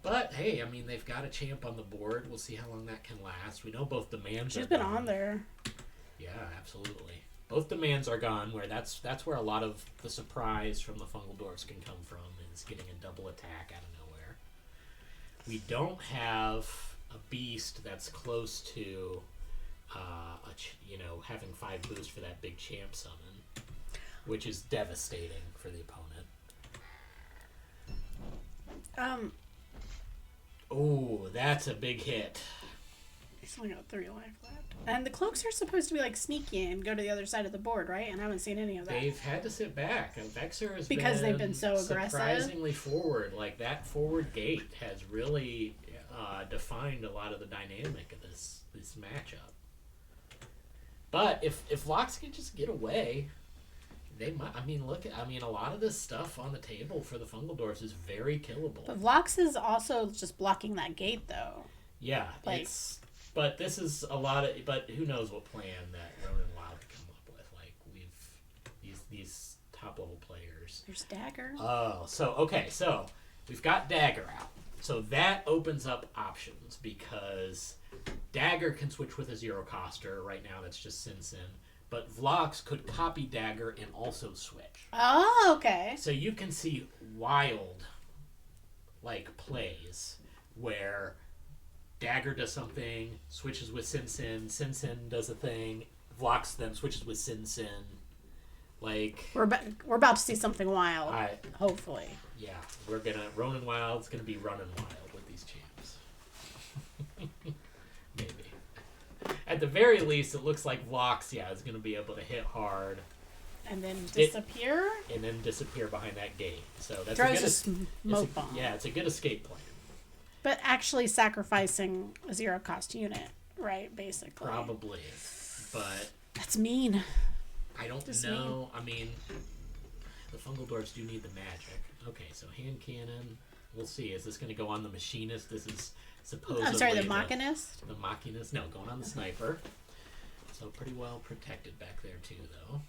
But hey, I mean, they've got a champ on the board. We'll see how long that can last. We know both demands She's been on there. Yeah, absolutely. Both demands are gone. Where that's where a lot of the surprise from the fungal dwarfs can come from, is getting a double attack out of nowhere. We don't have a beast that's close to, having 5 boost for that big champ summon, which is devastating for the opponent. Oh, that's a big hit. He's only got 3 life left. And the cloaks are supposed to be like sneaky and go to the other side of the board, right? And I haven't seen any of that. They've had to sit back. Vexer has because they've been so aggressive. Surprisingly forward. Like, that forward gate has really defined a lot of the dynamic of this matchup. But if Lox can just get away, they might. I mean, a lot of this stuff on the table for the fungal dwarfs is very killable. But Vox is also just blocking that gate, though. Yeah, but this is a lot of. But who knows what plan that RoninWild could come up with? Like, these top level players. There's Dagger. Oh, so we've got Dagger out. So that opens up options because Dagger can switch with a 0-coster. Right now, that's just Sin. But Vlox could copy Dagger and also switch. Oh, okay. So you can see wild, plays where Dagger does something, switches with Sin. Sin does a thing. Vlox then switches with Sin. We're about to see something wild. Hopefully. Yeah, RoninWild's gonna be running wild with these champs. Maybe. At the very least, it looks like Vlox, is going to be able to hit hard. And then disappear? And then disappear behind that gate. So that's a smoke bomb. Yeah, it's a good escape plan. But actually sacrificing a 0-cost unit, right, basically. Probably. But... that's mean. I don't know. I mean, the fungal dwarfs do need the magic. Okay, so hand cannon. We'll see. Is this going to go on the machinist? This is... supposedly I'm sorry, the Machinist? The Machinist. No, going on the Sniper. So pretty well protected back there too, though.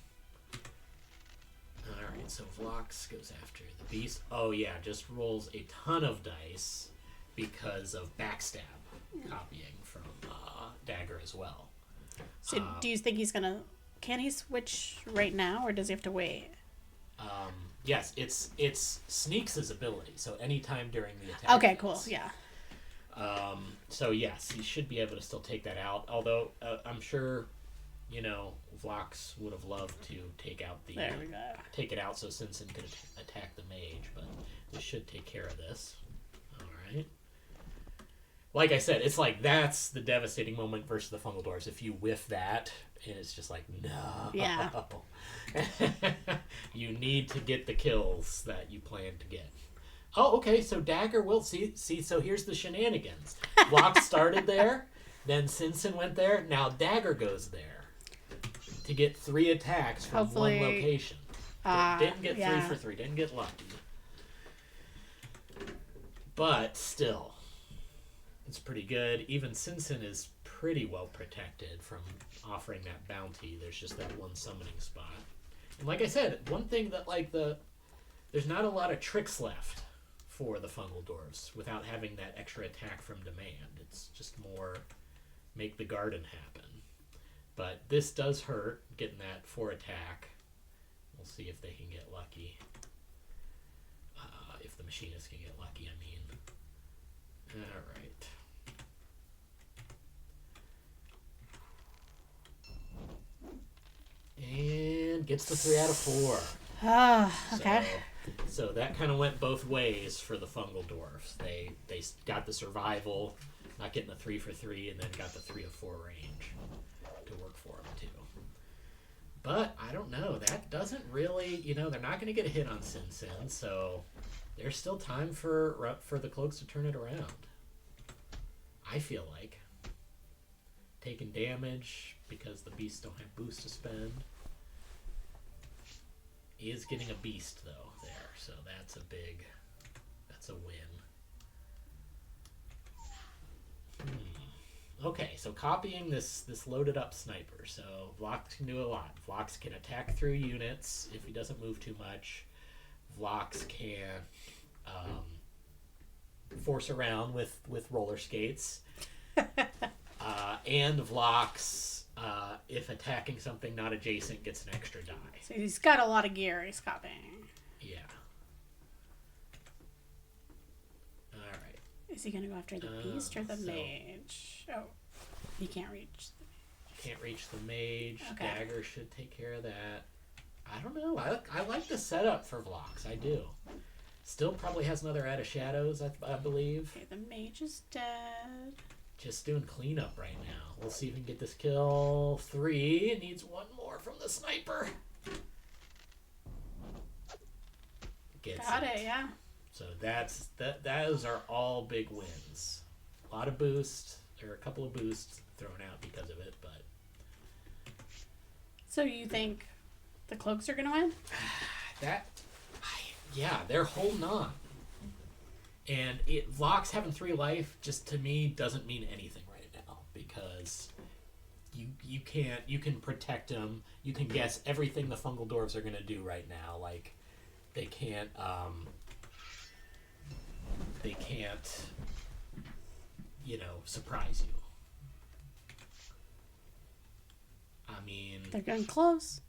Alright, so Vlox goes after the Beast. Oh yeah, just rolls a ton of dice because of backstab copying from Dagger as well. So do you think he's going to... can he switch right now, or does he have to wait? Yes, it's Sneaks' ability, so anytime during the attack. Okay, cool, yeah. So yes, he should be able to still take that out. Although I'm sure, Vlox would have loved to take out take it out so Sin could attack the mage. But this should take care of this. All right. Like I said, it's like that's the devastating moment versus the fungal dwarfs. If you whiff that, and it's just like no. Yeah. You need to get the kills that you plan to get. Oh, okay, so Dagger will see, so here's the shenanigans. Vlox started there, then Sin went there, now Dagger goes there to get 3 attacks from one location. Didn't get 3 for 3, didn't get lucky. But still, it's pretty good. Even Sinsin is pretty well protected from offering that bounty. There's just that one summoning spot. And like I said, one thing that there's not a lot of tricks left for the fungal dwarves without having that extra attack from demand. It's just more make the garden happen. But this does hurt, getting that 4 attack. We'll see if they can get lucky. If the machinists can get lucky, I mean. Alright. And gets the 3 out of 4. Okay. So that kind of went both ways for the fungal dwarfs. They got the survival, not getting the 3 for 3, and then got the 3 of 4 range to work for them too. But I don't know. That doesn't really, they're not going to get a hit on Sin Sin, so there's still time for the cloaks to turn it around. I feel like taking damage because the beasts don't have boost to spend. He is getting a beast though there, so that's a win. Okay, so copying this loaded up sniper. So Vlox can do a lot. Vlox can attack through units if he doesn't move too much. Vlox can force around with roller skates. And Vlox, if attacking something not adjacent, gets an extra die. So he's got a lot of gear he's copying. Yeah. Alright. Is he going to go after the beast or the mage? Oh, he can't reach the mage. Can't reach the mage. Okay. Dagger should take care of that. I don't know. I like the setup for Vlox. I do. Still probably has another Out of Shadows, I believe. Okay, the mage is dead. Just doing cleanup right now. We'll see if we can get this kill. 3. It needs 1 more from the sniper. Got it, yeah. So those are all big wins. A lot of boost. There are a couple of boosts thrown out because of it, but. So you think the cloaks are gonna win? Yeah, they're holding on. And Vlox having 3 life just to me doesn't mean anything right now because you can protect them. You can guess everything the fungal dwarves are gonna do right now. Like they can't surprise you. I mean, they're getting close.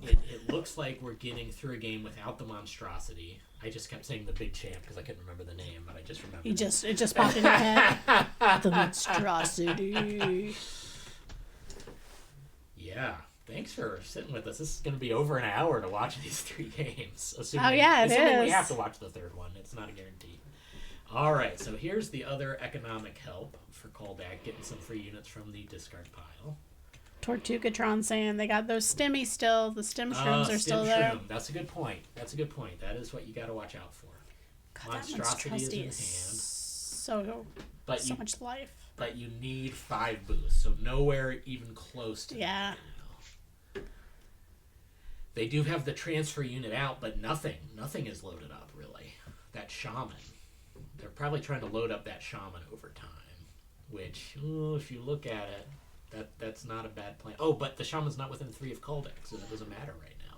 It looks like we're getting through a game without the monstrosity. I just kept saying the big champ because I couldn't remember the name, but I just remembered. It just popped in your head. The monstrosity. Yeah. Thanks for sitting with us. This is going to be over an hour to watch these 3 games. Assuming we have to watch the 3rd one. It's not a guarantee. All right, so here's the other economic help for Koldak, getting some free units from the discard pile. Tortugatron saying they got those stimmy still. The stim shrooms are still there. That's a good point. That is what you got to watch out for. God, monstrosity is in hand. So much life. But you need 5 boosts, so nowhere even close to that. They do have the transfer unit out, but nothing is loaded up really. That shaman. They're probably trying to load up that shaman over time, which, if you look at it, that's not a bad plan. Oh, but the shaman's not within 3 of Koldak, so that doesn't matter right now.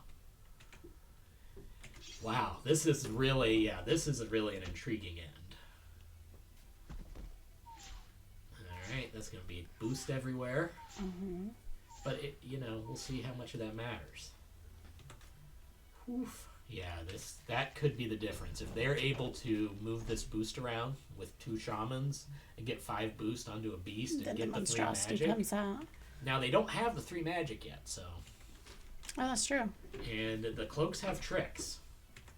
Wow, this is really an intriguing end. Alright, that's going to be boost everywhere. Mm-hmm. But, we'll see how much of that matters. Oof. Yeah, that could be the difference. If they're able to move this boost around with 2 shamans and get 5 boost onto a beast and get the 3 magic. Comes out. Now, they don't have the 3 magic yet, so. Oh, that's true. And the cloaks have tricks.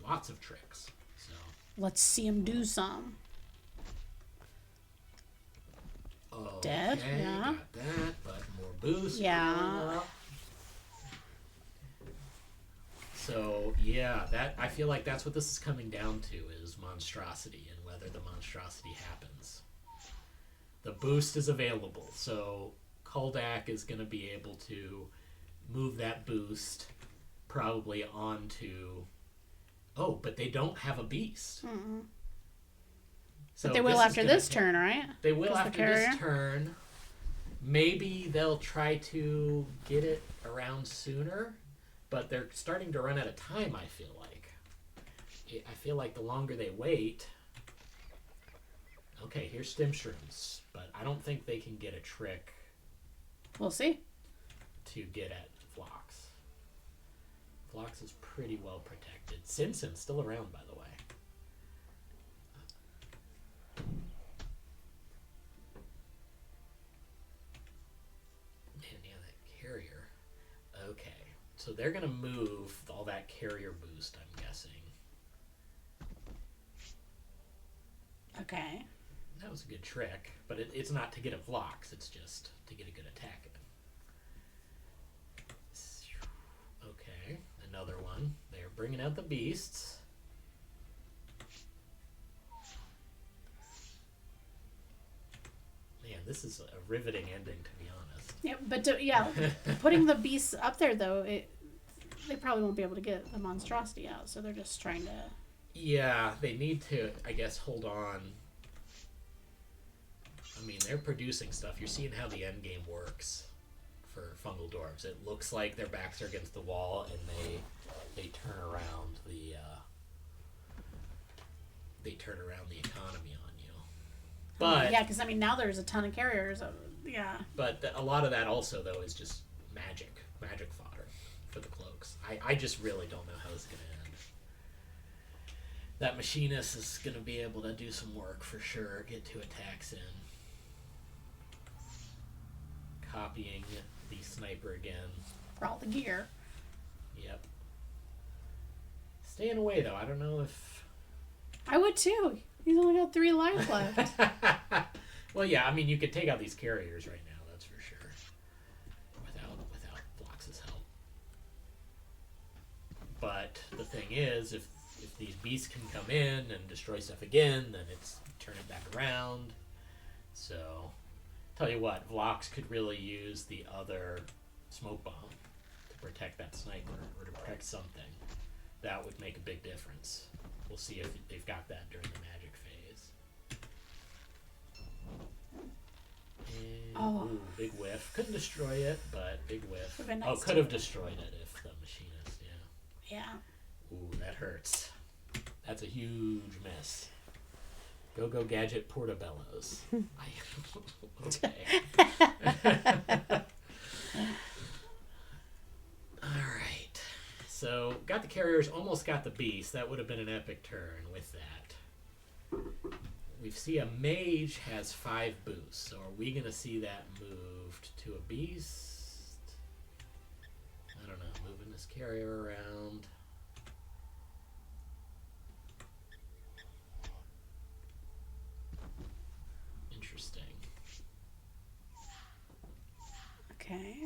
Lots of tricks. So. Let's see them do some. Dead? Yeah. Got that, but more boost. Yeah. So, yeah, I feel like that's what this is coming down to, is monstrosity and whether the monstrosity happens. The boost is available, so Koldak is going to be able to move that boost probably onto... Oh, but they don't have a beast. Mm-hmm. So but they will after this turn, right? They will after this turn. Maybe they'll try to get it around sooner, but they're starting to run out of time, I feel like. I feel like the longer they wait... Okay, here's Stimshrooms, but I don't think they can get a trick. We'll see. To get at Vlox. Vlox is pretty well protected. Simpson's still around, by the way. Man, yeah, that carrier. Okay, so they're going to move all that carrier boost, I'm guessing. Okay. That was a good trick, but it's not to get a Vlox, it's just to get a good attack in. Okay, another one. They're bringing out the beasts. Man, this is a riveting ending, to be honest. Yeah, but putting the beasts up there, though, they probably won't be able to get the monstrosity out, so they're just trying to... Yeah, they need to, I guess, hold on. I mean, they're producing stuff. You're seeing how the end game works for fungal dwarves. It looks like their backs are against the wall, and they turn around the economy on you. But yeah, because I mean now there's a ton of carriers. Yeah. But a lot of that also though is just magic fodder for the cloaks. I just really don't know how this is gonna end. That machinist is gonna be able to do some work for sure. Get 2 attacks in. Copying the sniper again. For all the gear. Yep. Staying away though. I don't know if... I would too. He's only got 3 lives left. Well, yeah. I mean, you could take out these carriers right now. That's for sure. Without Vlox's help. But the thing is, if these beasts can come in and destroy stuff again, then it's turn it back around. So... Tell you what, Vlox could really use the other smoke bomb to protect that sniper or to protect something. That would make a big difference. We'll see if they've got that during the magic phase. And, ooh, big whiff. Couldn't destroy it, but big whiff. Nice could have destroyed it if the machinist, yeah. Yeah. Ooh, that hurts. That's a huge miss. Go Gadget Portobellos. Okay. Alright. So, got the carriers, almost got the beast. That would have been an epic turn with that. We see a mage has 5 boosts. So, are we going to see that moved to a beast? I don't know. Moving this carrier around. Okay.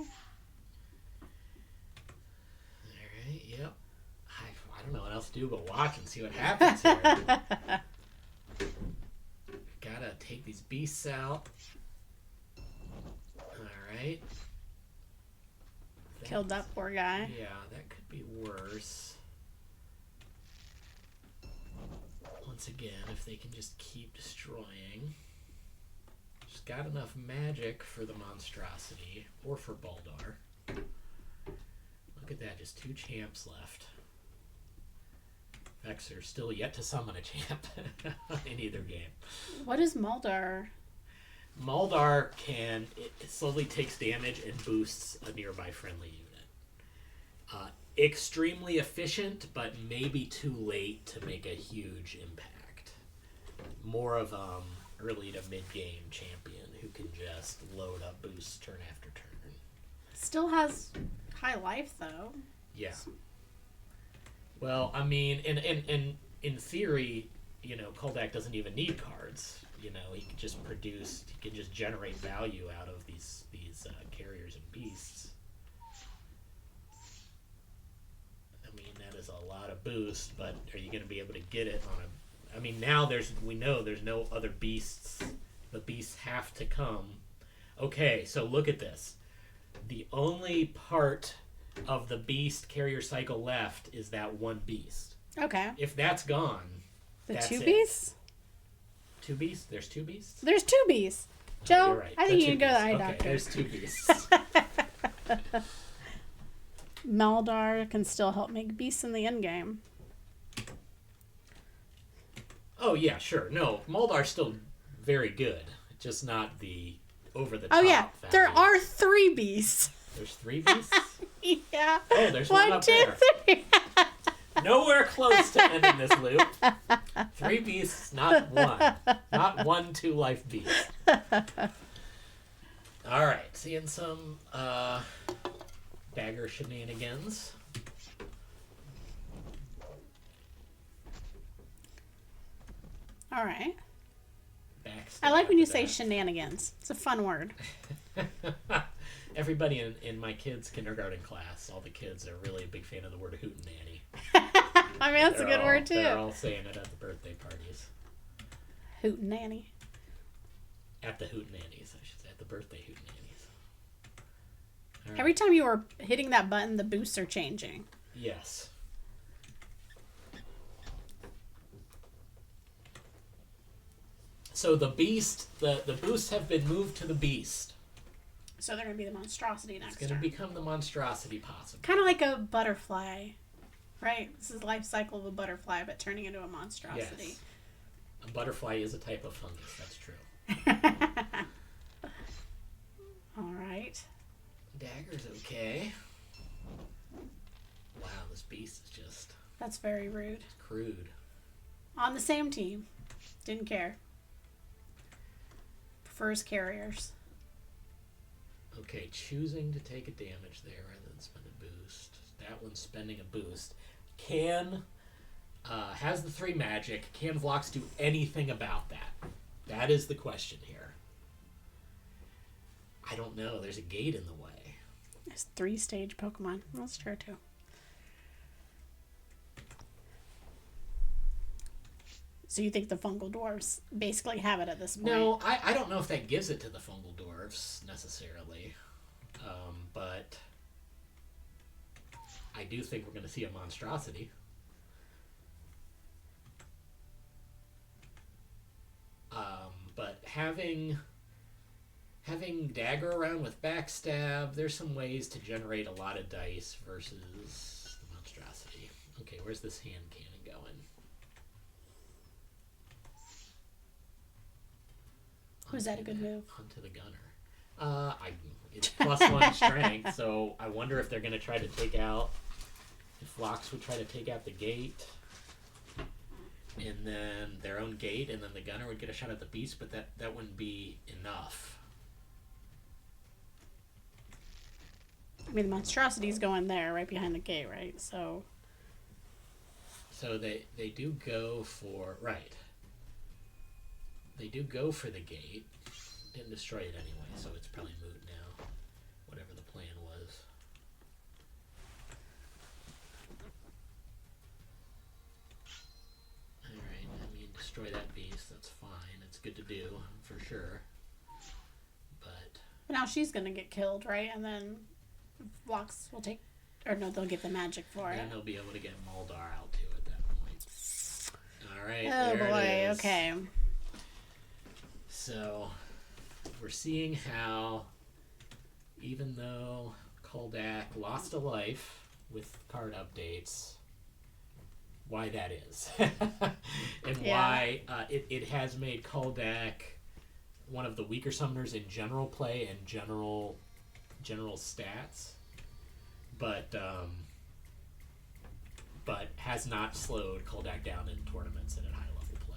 Alright, yep. I don't know what else to do but watch and see what happens here. Gotta take these beasts out. Alright. Killed that poor guy. Yeah, that could be worse. Once again, if they can just keep destroying... Got enough magic for the monstrosity or for Baldar. Look at that, just 2 champs left. Vexer still yet to summon a champ in either game. What is Muldar? Muldar it slowly takes damage and boosts a nearby friendly unit. Extremely efficient, but maybe too late to make a huge impact. More of early to mid-game champion who can just load up boosts turn after turn. Still has high life, though. Yeah. Well, I mean, in theory, you know, Koldak doesn't even need cards. You know, he can just produce, he can just generate value out of these carriers and beasts. I mean, that is a lot of boost, but are you going to be able to get it on a... I mean, now we know there's no other beasts. The beasts have to come. Okay, so look at this. The only part of the beast carrier cycle left is that 1 beast. Okay. If that's gone, the that's 2 it. beasts? two beasts? There's two beasts? There's two beasts. Joe, Right. I think you can go to the eye okay, doctor. There's two beasts. Maldar can still help make beasts in the end game. Oh, yeah, sure. No, Moldar's still very good. Just not the over-the-top Oh, yeah. value. There are 3 beasts. There's 3 beasts? Yeah. Oh, there's one up there. 3. Nowhere close to ending this loop. 3 beasts, not 1. Not 1 2-life beast. Alright, seeing some dagger shenanigans. All right. Backstab I like when you say that. shenanigans. It's a fun word. Everybody in my kids' kindergarten class, all the kids are really a big fan of the word hootenanny. I mean, that's a good word, too. They're all saying it at the birthday parties. Hootenanny. At the hootenannies, I should say. At the birthday hootenannies. All right. Every time you were hitting that button, the boosts are changing. Yes. So the beast, the boosts have been moved to the beast. So they're going to be the monstrosity next It's going to turn. become the monstrosity possible. Kind of like a butterfly, right? This is the life cycle of a butterfly, but turning into a monstrosity. Yes. A butterfly is a type of fungus, that's true. All right. Dagger's okay. Wow, this beast is just That's very rude. crude. On the same team. Didn't care. Prefers carriers. Okay, choosing to take a damage there rather than spend a boost. That one's spending a boost. Has the 3 magic. Can Vlox do anything about that? That is the question here. I don't know. There's a gate in the way. There's 3-stage Pokemon. That's true, too. So you think the fungal dwarves basically have it at this point? No, I don't know if that gives it to the fungal dwarves necessarily. But I do think we're going to see a monstrosity. But having dagger around with backstab, there's some ways to generate a lot of dice versus the monstrosity. Okay, where's this hand cannon going? Was that a good move? Onto the gunner. It's +1 strength, so I wonder if they're going to try to take out... If Vlox would try to take out the gate, and then their own gate, and then the gunner would get a shot at the beast, but that wouldn't be enough. I mean, the monstrosity's going there, right behind the gate, right? So they do go for... Right. They do go for the gate. Didn't destroy it anyway, so it's probably moot now. Whatever the plan was. Alright, I mean, destroy that beast, that's fine. It's good to do, for sure. But now she's going to get killed, right? And then Vlox will take... Or no, they'll get the magic for then it. he'll be able to get Moldar out too at that point. Alright, Oh, there boy. it is. Okay. So, we're seeing how, even though Koldak lost a life with card updates, why that is. And why it has made Koldak one of the weaker summoners in general play and general stats, but has not slowed Koldak down in tournaments and at high level play.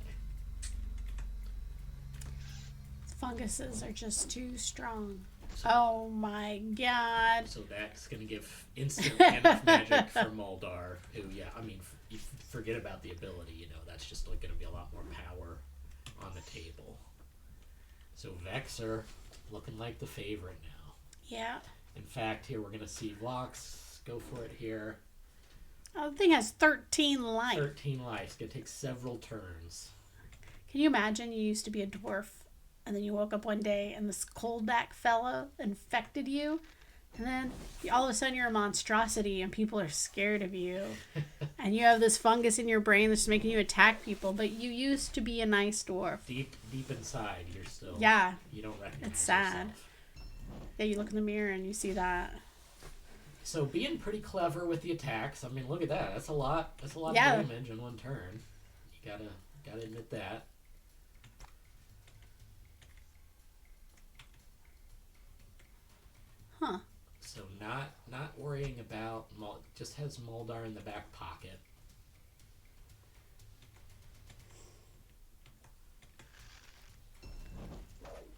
Funguses are just too strong. Oh my god. So that's going to give instant enough magic for Moldar, who, yeah, I mean, you forget about the ability, you know, that's just going to be a lot more power on the table. So Vexer looking like the favorite now. Yeah. In fact, here we're going to see Vlox go for it here. Oh, the thing has 13 life. 13 lives. Going to take several turns. Can you imagine you used to be a dwarf and then you woke up one day and this Koldak fella infected you? And then all of a sudden you're a monstrosity and people are scared of you. And you have this fungus in your brain that's making you attack people. But you used to be a nice dwarf. Deep inside, you're still... Yeah. You don't recognize It's sad. yourself. Yeah, you look in the mirror and you see that. So being pretty clever with the attacks. I mean, look at that. That's a lot of damage in one turn. You gotta admit that. Huh. So not worrying about just has Moldar in the back pocket.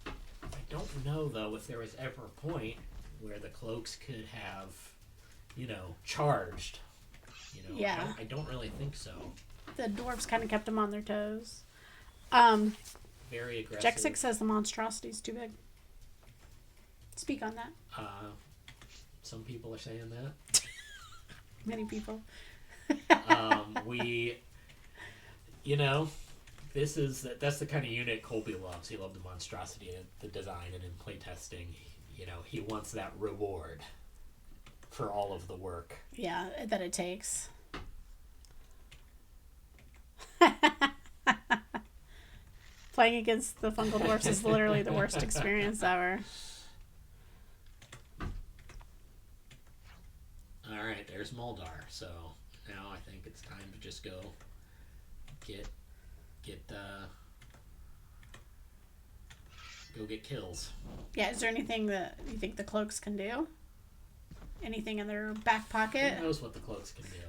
I don't know though if there was ever a point where the cloaks could have, charged. Yeah. I don't really think so. The dwarves kind of kept them on their toes. Very aggressive. Jexic says the monstrosity's too big. Speak on that. Some people are saying that. Many people. That's the kind of unit Colby loves. He loved the monstrosity and the design, and in playtesting, he wants that reward for all of the work. Yeah, that it takes. Playing against the fungal dwarfs is literally the worst experience ever. Alright, there's Moldar. So now I think it's time to just go get kills. Yeah, is there anything that you think the cloaks can do? Anything in their back pocket? Who knows what the cloaks can do?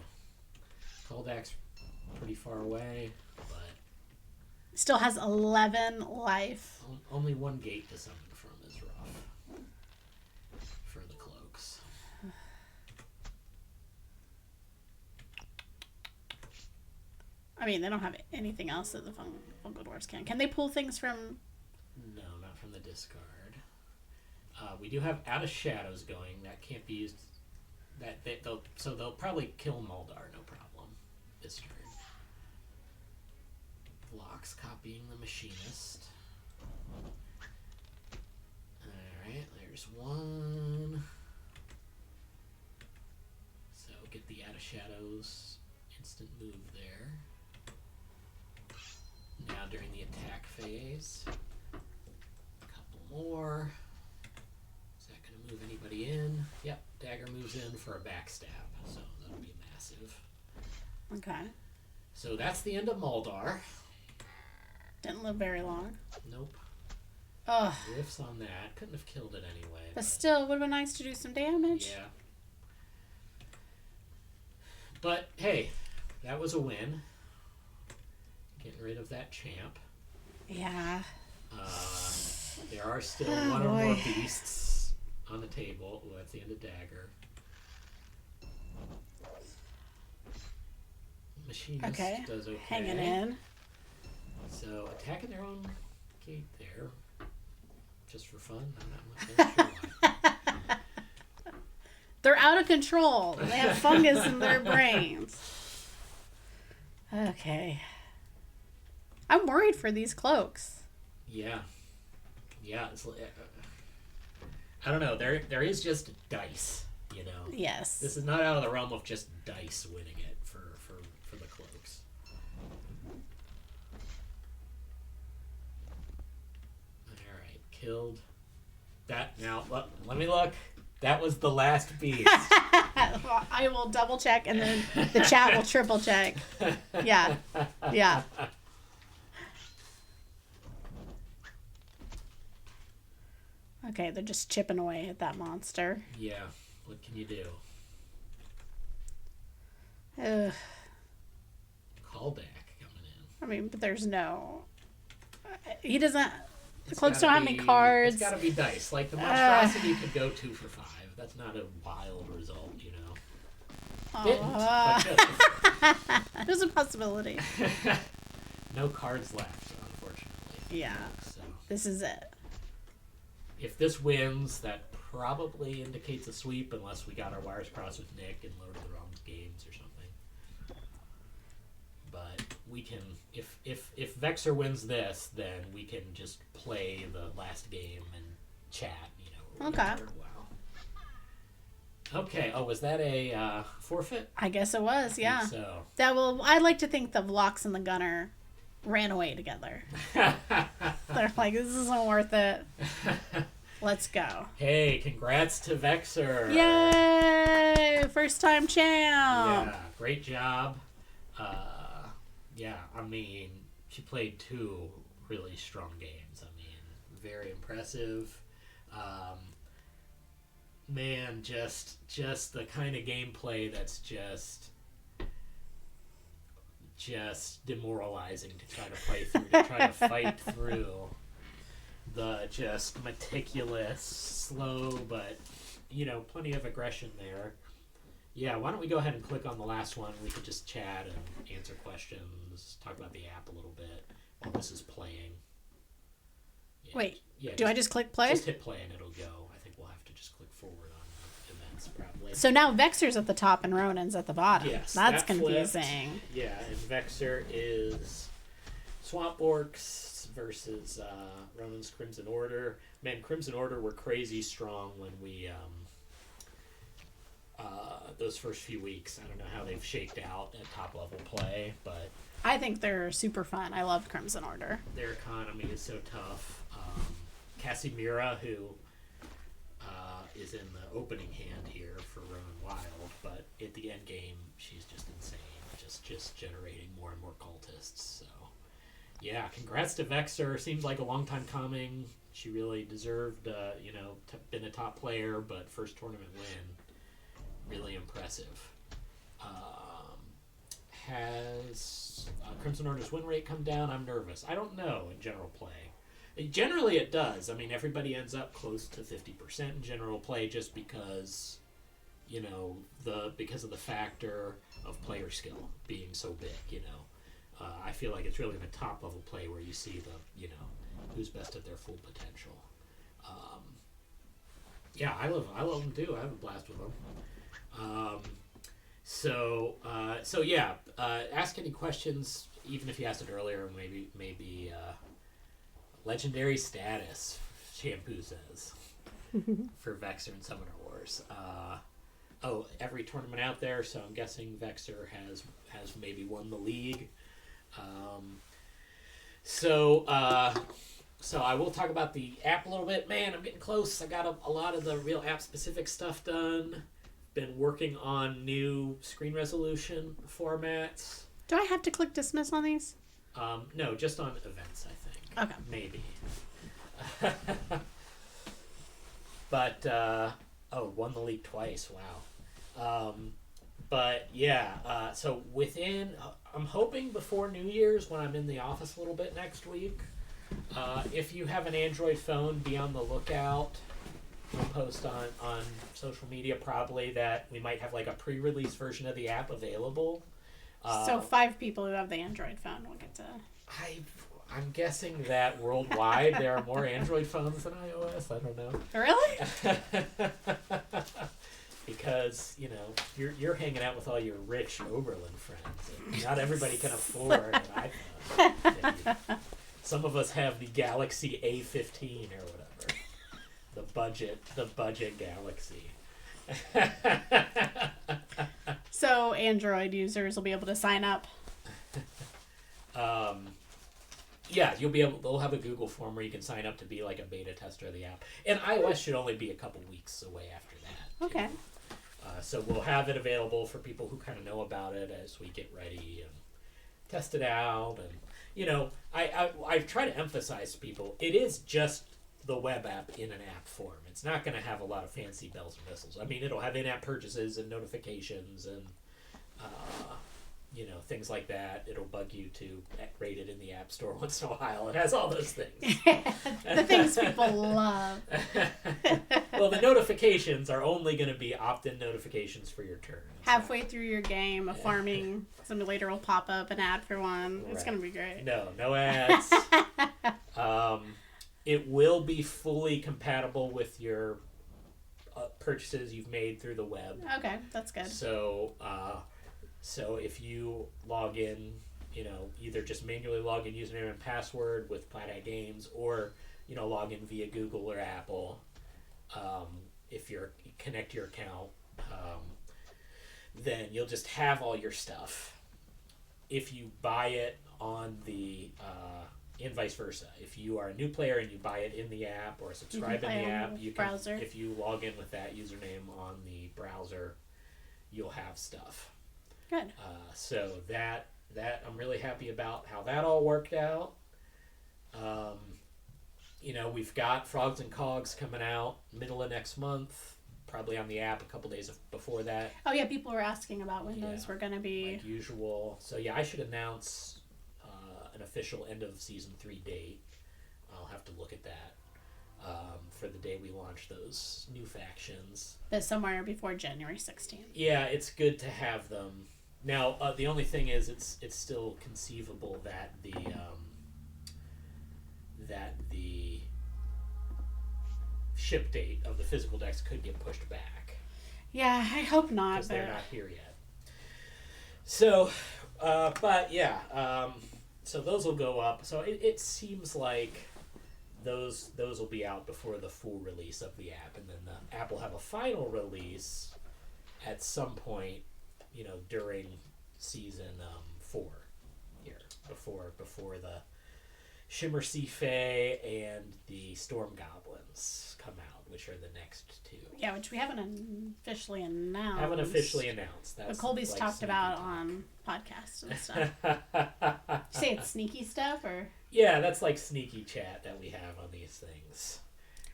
Koldak's pretty far away, but... Still has 11 life. Only one gate to summon from is rough. For the cloaks. I mean, they don't have anything else that the fungal dwarfs can. Can they pull things from... No, not from the discard. We do have Out of Shadows going. That can't be used. They'll probably kill Moldar, no problem, this turn. Vlox copying the Machinist. Alright, there's one. So get the Out of Shadows instant move there. Now during the attack phase. A couple more. Is that going to move anybody in? Yep, dagger moves in for a backstab, so that'll be massive. Okay. So that's the end of Moldar. Didn't live very long. Nope. Ugh. Riffs on that. Couldn't have killed it anyway. But still, it would have been nice to do some damage. Yeah. But, hey, that was a win. Getting rid of that champ. Yeah. There are still one or more beasts on the table. Oh, that's the end of dagger. Machinist does okay. Hanging in. So, attacking their own gate there. Just for fun. I'm not really sure why. They're out of control. They have fungus in their brains. Okay. I'm worried for these cloaks. Yeah. Yeah. I don't know. There is just dice, Yes. This is not out of the realm of just dice winning it for the cloaks. Alright, killed. That, now, let me look. That was the last beast. I will double check and then the chat will triple check. Yeah. Yeah. Okay, they're just chipping away at that monster. Yeah. What can you do? Ugh. Callback coming in. I mean, but there's no... He doesn't... The cloaks don't have any cards. It's gotta be dice. Like, the monstrosity could go 2 for 5. That's not a wild result, Didn't. There's a possibility. No cards left, unfortunately. Yeah. So, this is it. if this wins, that probably indicates a sweep unless we got our wires crossed with Nick and loaded the wrong games or something. But we can, if Vexer wins this, then we can just play the last game and chat, Okay. Wow. Okay. Oh, was that a forfeit? I guess it was, yeah. I think so. I'd like to think the Vlox and the Gunner ran away together. They're like, this isn't worth it. Let's go. Hey, congrats to Vexer. Yay! First time champ. Yeah, great job. Yeah, I mean, she played 2 really strong games. I mean, very impressive. Man, just the kind of gameplay that's just demoralizing to try to play through, to try to fight through the just meticulous, slow, but, plenty of aggression there. Yeah, why don't we go ahead and click on the last one? We could just chat and answer questions, talk about the app a little bit while this is playing. Yeah, Wait, do I just click play? Just hit play and it'll go. I think we'll have to just click forward on events probably. So now Vexer's at the top and Ronin's at the bottom. Yes, that's that confusing. Flipped. Yeah, and Vexer is Swamp Orcs versus Ronin's Crimson Order. Man, Crimson Order were crazy strong when we those first few weeks. I don't know how they've shaked out at top level play, but I think they're super fun. I love Crimson Order. Their economy is so tough. Casimira, who is in the opening hand here for RoninWild, but at the end game, she's just insane. Just generating more and more cultists. So, yeah, congrats to Vexer. Seems like a long time coming. She really deserved, been a top player, but first tournament win. Really impressive. Has Crimson Order's win rate come down? I'm nervous. I don't know in general play. Generally it does. I mean, everybody ends up close to 50% in general play just because, because of the factor of player skill being so big, I feel like it's really in the top level play where you see the, who's best at their full potential. Yeah, I love them too. I have a blast with them. Ask any questions, even if you asked it earlier. Maybe legendary status, Shampoo says, for Vexer and Summoner Wars. Every tournament out there, so I'm guessing Vexer has maybe won the league. So I will talk about the app a little bit. Man, I'm getting close. I got a lot of the real app-specific stuff done. Been working on new screen resolution formats. Do I have to click dismiss on these? No, just on events, I think. Okay. Maybe. But, won the league twice. Wow. So I'm hoping before New Year's, when I'm in the office a little bit next week, if you have an Android phone, be on the lookout. We'll post on social media probably that we might have like a pre-release version of the app available. So 5 people who have the Android phone will get to... I'm guessing that worldwide there are more Android phones than iOS. I don't know. Really? Because, you're hanging out with all your rich Oberlin friends. And not everybody can afford an iPhone. Some of us have the Galaxy A15 or whatever. The budget Galaxy. So Android users will be able to sign up. Yeah, they'll have a Google form where you can sign up to be like a beta tester of the app. And iOS should only be a couple weeks away after that. Okay. So we'll have it available for people who kind of know about it as we get ready and test it out. And, I try to emphasize to people, it is just the web app in an app form. It's not going to have a lot of fancy bells and whistles. I mean, it'll have in-app purchases and notifications and, things like that. It'll bug you to rate it in the App Store once in a while. It has all those things. The things people love. Well, the notifications are only going to be opt-in notifications for your turn. Halfway through your game, a farming simulator will pop up an ad for one. It's Right. going to be great. No ads. It will be fully compatible with your purchases you've made through the web. Okay, that's good. So if you log in, either just manually log in username and password with Plaid Games, or log in via Google or Apple. If you connect your account then you'll just have all your stuff. If you buy it on the and vice versa. If you are a new player and you buy it in the app or subscribe in the app, you can, browser. If you log in with that username on the browser, you'll have stuff. Good. So that I'm really happy about how that all worked out. We've got Frogs and Cogs coming out middle of next month, probably on the app a couple days before that. Oh yeah, people were asking about when those were going to be. Like usual. So yeah, I should announce an official end of season 3 date. I'll have to look at that for the day we launch those new factions. But somewhere before January 16th. Yeah, it's good to have them. Now, the only thing is, it's still conceivable that the ship date of the physical decks could get pushed back. Yeah, I hope not. Because they're not here yet. So, but yeah, so those will go up. So it seems like those will be out before the full release of the app, and then the app will have a final release at some point, during season 4 here, before the Shimmer Sea Fae and the Storm Goblins come out, which are the next 2. Yeah, which we haven't officially announced. That's but Colby's like talked about on podcasts and stuff. You say it's sneaky stuff, or? Yeah, that's like sneaky chat that we have on these things.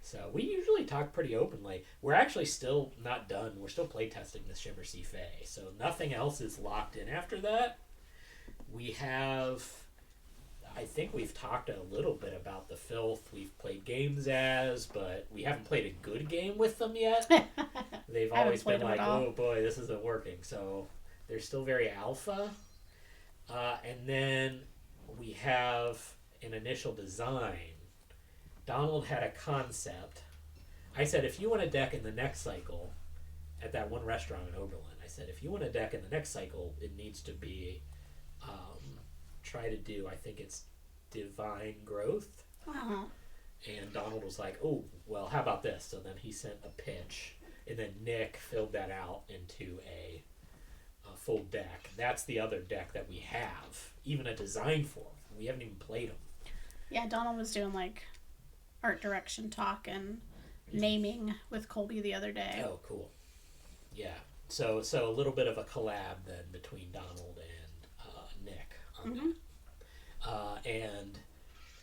So we usually talk pretty openly. We're actually still not done. We're still playtesting this Shimmer Sea Fae, so nothing else is locked in after that. We have... I think we've talked a little bit about the filth we've played games as, but we haven't played a good game with them yet. They've always been like, oh boy, this isn't working. So they're still very alpha. And then we have an initial design. Donald had a concept. I said, if you want a deck in the next cycle, at that one restaurant in Oberlin, I said, if you want a deck in the next cycle, it needs to be... try to do, I think it's Divine Growth. Uh-huh. And Donald was like, oh, well, how about this? So then he sent a pitch, and then Nick filled that out into a full deck. That's the other deck that we have, even a design for. We haven't even played them. Yeah, Donald was doing like art direction talk and naming with Colby the other day. Oh, cool. Yeah. So a little bit of a collab then between Donald and Nick on that.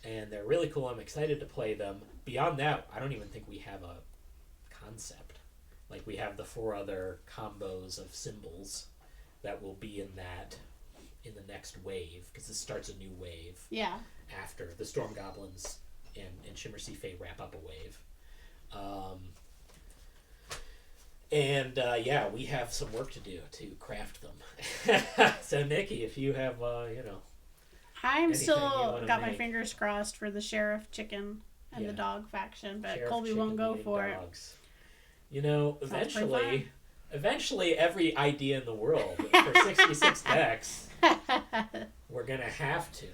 And they're really cool. I'm excited to play them. Beyond that, I don't even think we have a concept. Like, we have the 4 other combos of symbols that will be in the next wave, because this starts a new wave. Yeah. After the Storm Goblins and Shimmer Sea Fae wrap up a wave. Yeah, we have some work to do to craft them. So, Nikki, if you have, I'm still got my fingers crossed for the sheriff chicken and the dog faction, but sheriff, Colby won't go for dogs. It. Eventually every idea in the world for 66 decks, we're going to have to.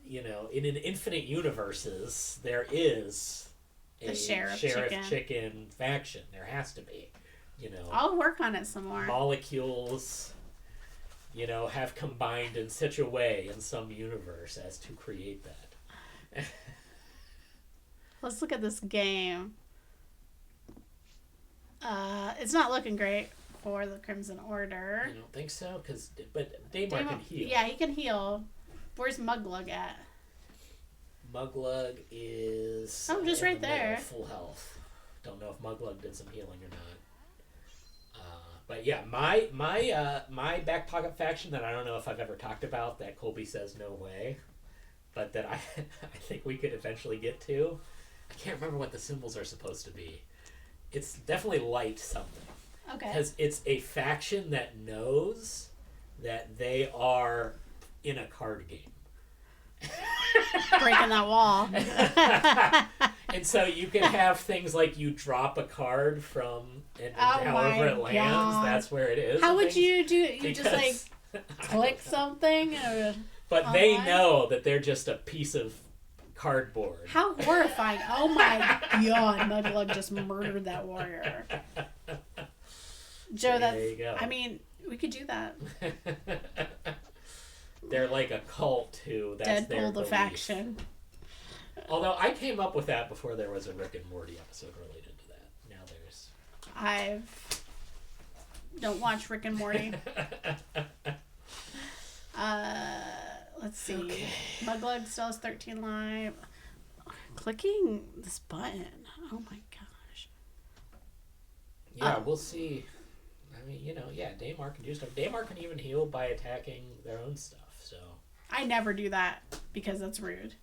In an infinite universes, there is a sheriff chicken faction. There has to be. I'll work on it some more. Molecules... have combined in such a way in some universe as to create that. Let's look at this game. It's not looking great for the Crimson Order. You don't think so? But Daymar can heal. Yeah, he can heal. Where's Muglug at? Muglug is... Oh, just right there. Full health. Don't know if Muglug did some healing or not. But yeah, my back pocket faction that I don't know if I've ever talked about, that Colby says no way, but that I think we could eventually get to. I can't remember what the symbols are supposed to be. It's definitely light something. Okay. Because it's a faction that knows that they are in a card game. Breaking that wall. And so you can have things like you drop a card from and however it lands, that's where it is. How would you do it? You just like click something? But they know that they're just a piece of cardboard. How horrifying. Oh my god, Muglug just murdered that warrior. Joe, there you go. I mean, we could do that. They're like a cult who that's their Deadpool the belief. faction. Although I came up with that before there was a Rick and Morty episode related to that. Now there's. Don't watch Rick and Morty. Let's see. Okay. Muglug still has 13 live. Clicking this button. Oh my gosh. Yeah, we'll see. I mean, Daymar can do stuff. Daymar can even heal by attacking their own stuff, so. I never do that because that's rude.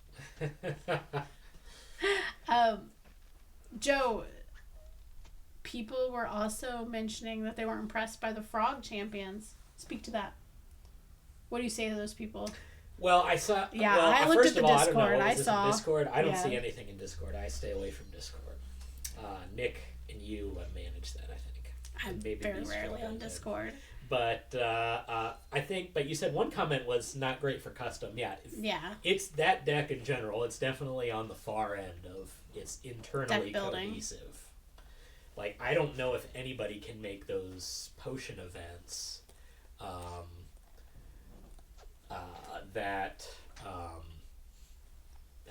Joe, people were also mentioning that they weren't impressed by the frog champions. Speak to that. What do you say to those people? Well, I saw. Yeah, well, I looked at the Discord. Discord. I saw. Discord. I don't see anything in Discord. I stay away from Discord. Nick and you manage that, I think. I'm maybe very rarely on Discord. But I think. But you said one comment was not great for custom. Yeah. Yeah. It's that deck in general. It's definitely on the far end of it's internally cohesive. Like, I don't know if anybody can make those potion events.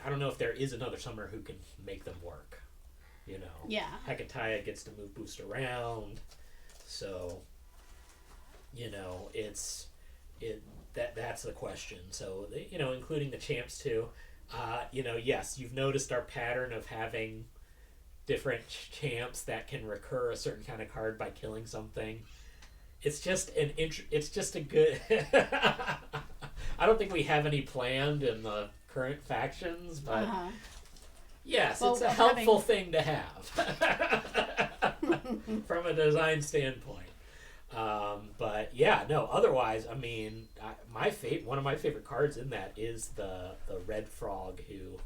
I don't know if there is another summoner who can make them work. Yeah. Hecataya gets to move boost around, so that's the question. So including the champs too. Yes, you've noticed our pattern of having different champs that can recur a certain kind of card by killing something. It's just a good. I don't think we have any planned in the current factions, but yes, it's a helpful thing to have from a design standpoint. But yeah, no. Otherwise, I mean, one of my favorite cards in that is the red frog who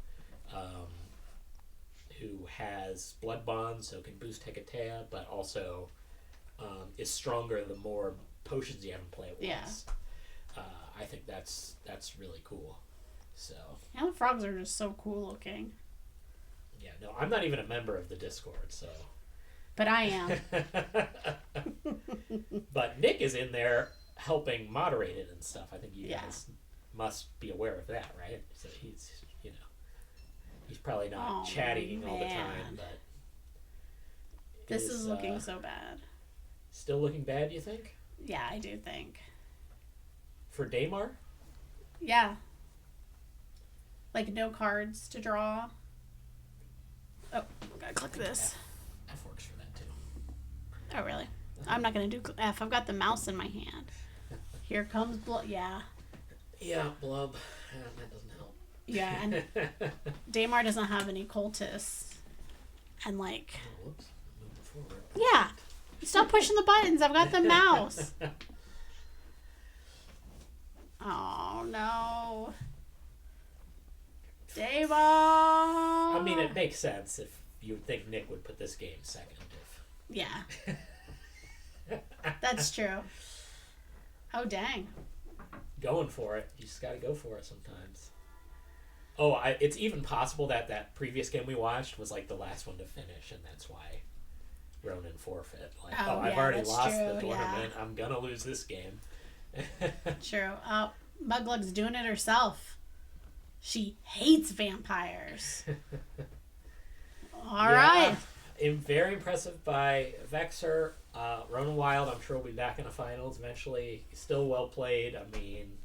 has blood bond, so can boost Hecataya, but also is stronger the more potions you have in play at once. Yeah. I think that's really cool. So. Yeah, the frogs are just so cool looking. Yeah, no, I'm not even a member of the Discord, so. But I am. But Nick is in there helping moderate it and stuff. I think you guys must be aware of that, right? So he's probably not chatting all the time, but. This is looking so bad. Still looking bad, you think? Yeah, I do think. For Daymar? Yeah. Like, no cards to draw. Oh, gotta click this. F works for that, too. Oh, really? I'm not gonna do F. I've got the mouse in my hand. Here comes Blub. Yeah. Yeah, Blub. That doesn't help. Yeah, and Daymar doesn't have any cultists. And, like... Oh, whoops. Moving forward. Yeah. Stop pushing the buttons. I've got the mouse. Oh, no. Daymar! I mean, it makes sense if you would think Nick would put this game second. Yeah. That's true. Oh, dang. Going for it. You just gotta go for it sometimes. Oh, it's even possible that previous game we watched was like the last one to finish, and that's why Ronin forfeit. Like, I've already lost the tournament. Yeah. I'm gonna lose this game. True. Muglug's doing it herself. She hates vampires. All right. Very impressive by Vexer. RoninWild, I'm sure will be back in the finals eventually. Still well played. I mean,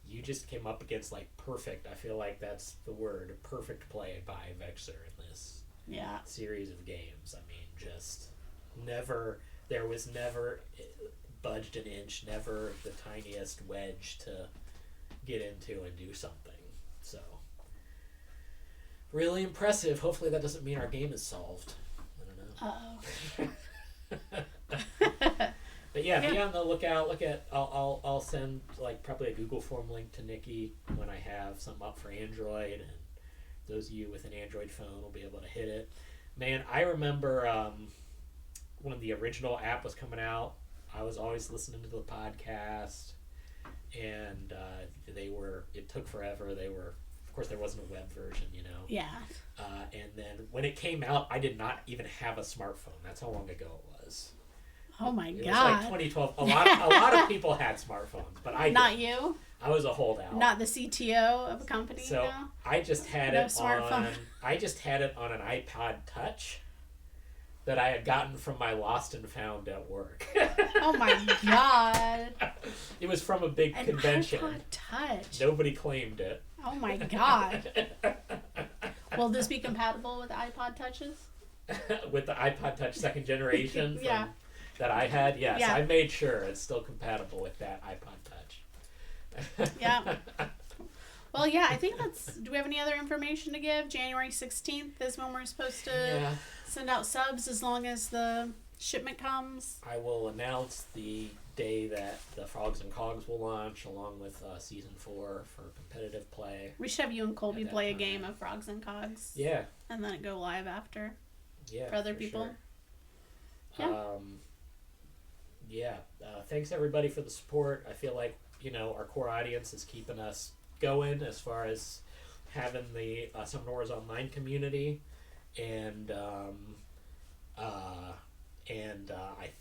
you just came up against like perfect. I feel like that's the word. Perfect play by Vexer in this series of games. I mean, just never. There was never budged an inch. Never the tiniest wedge to get into and do something. So. Really impressive. Hopefully that doesn't mean our game is solved. I don't know. But yeah, be on the lookout. I'll send like probably a Google form link to Niki when I have something up for Android, and those of you with an Android phone will be able to hit it. Man, I remember when the original app was coming out, I was always listening to the podcast, and it took forever. Of course, there wasn't a web version, Yeah. And then when it came out, I did not even have a smartphone. That's how long ago it was. Oh my It God. was like 2012. A lot of people had smartphones, but I Not didn't. you? I was a holdout. Not the CTO of a company, So no? I just had No it smartphone. on. I just had it on an iPod Touch that I had gotten from my lost and found at work. Oh my God. It was from a big An convention. iPod Touch. Nobody claimed it. Oh my God. Will this be compatible with iPod Touches? With the iPod Touch second generation Yeah. that I had, yes, Yeah. I made sure it's still compatible with that iPod Touch. Yeah. Well, yeah, I think that's... Do we have any other information to give? January 16th is when we're supposed to send out subs as long as the shipment comes. I will announce the day that the Frogs and Cogs will launch, along with Season 4 for competitive play. We should have you and Colby play a time. game of Frogs and Cogs. Yeah. And then it go live after. Yeah. For other people. Sure. Yeah. Thanks everybody for the support. I feel like, our core audience is keeping us going as far as having the Summoner Wars Online community, and I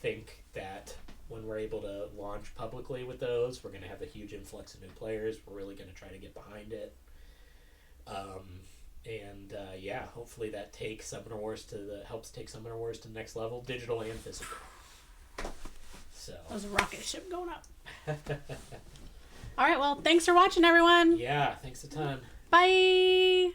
think that when we're able to launch publicly with those, we're going to have a huge influx of new players. We're really going to try to get behind it. Hopefully that takes Summoner Wars helps take Summoner Wars to the next level, digital and physical. So that was a rocket ship going up. All right, well, thanks for watching, everyone. Yeah, thanks a ton. Bye.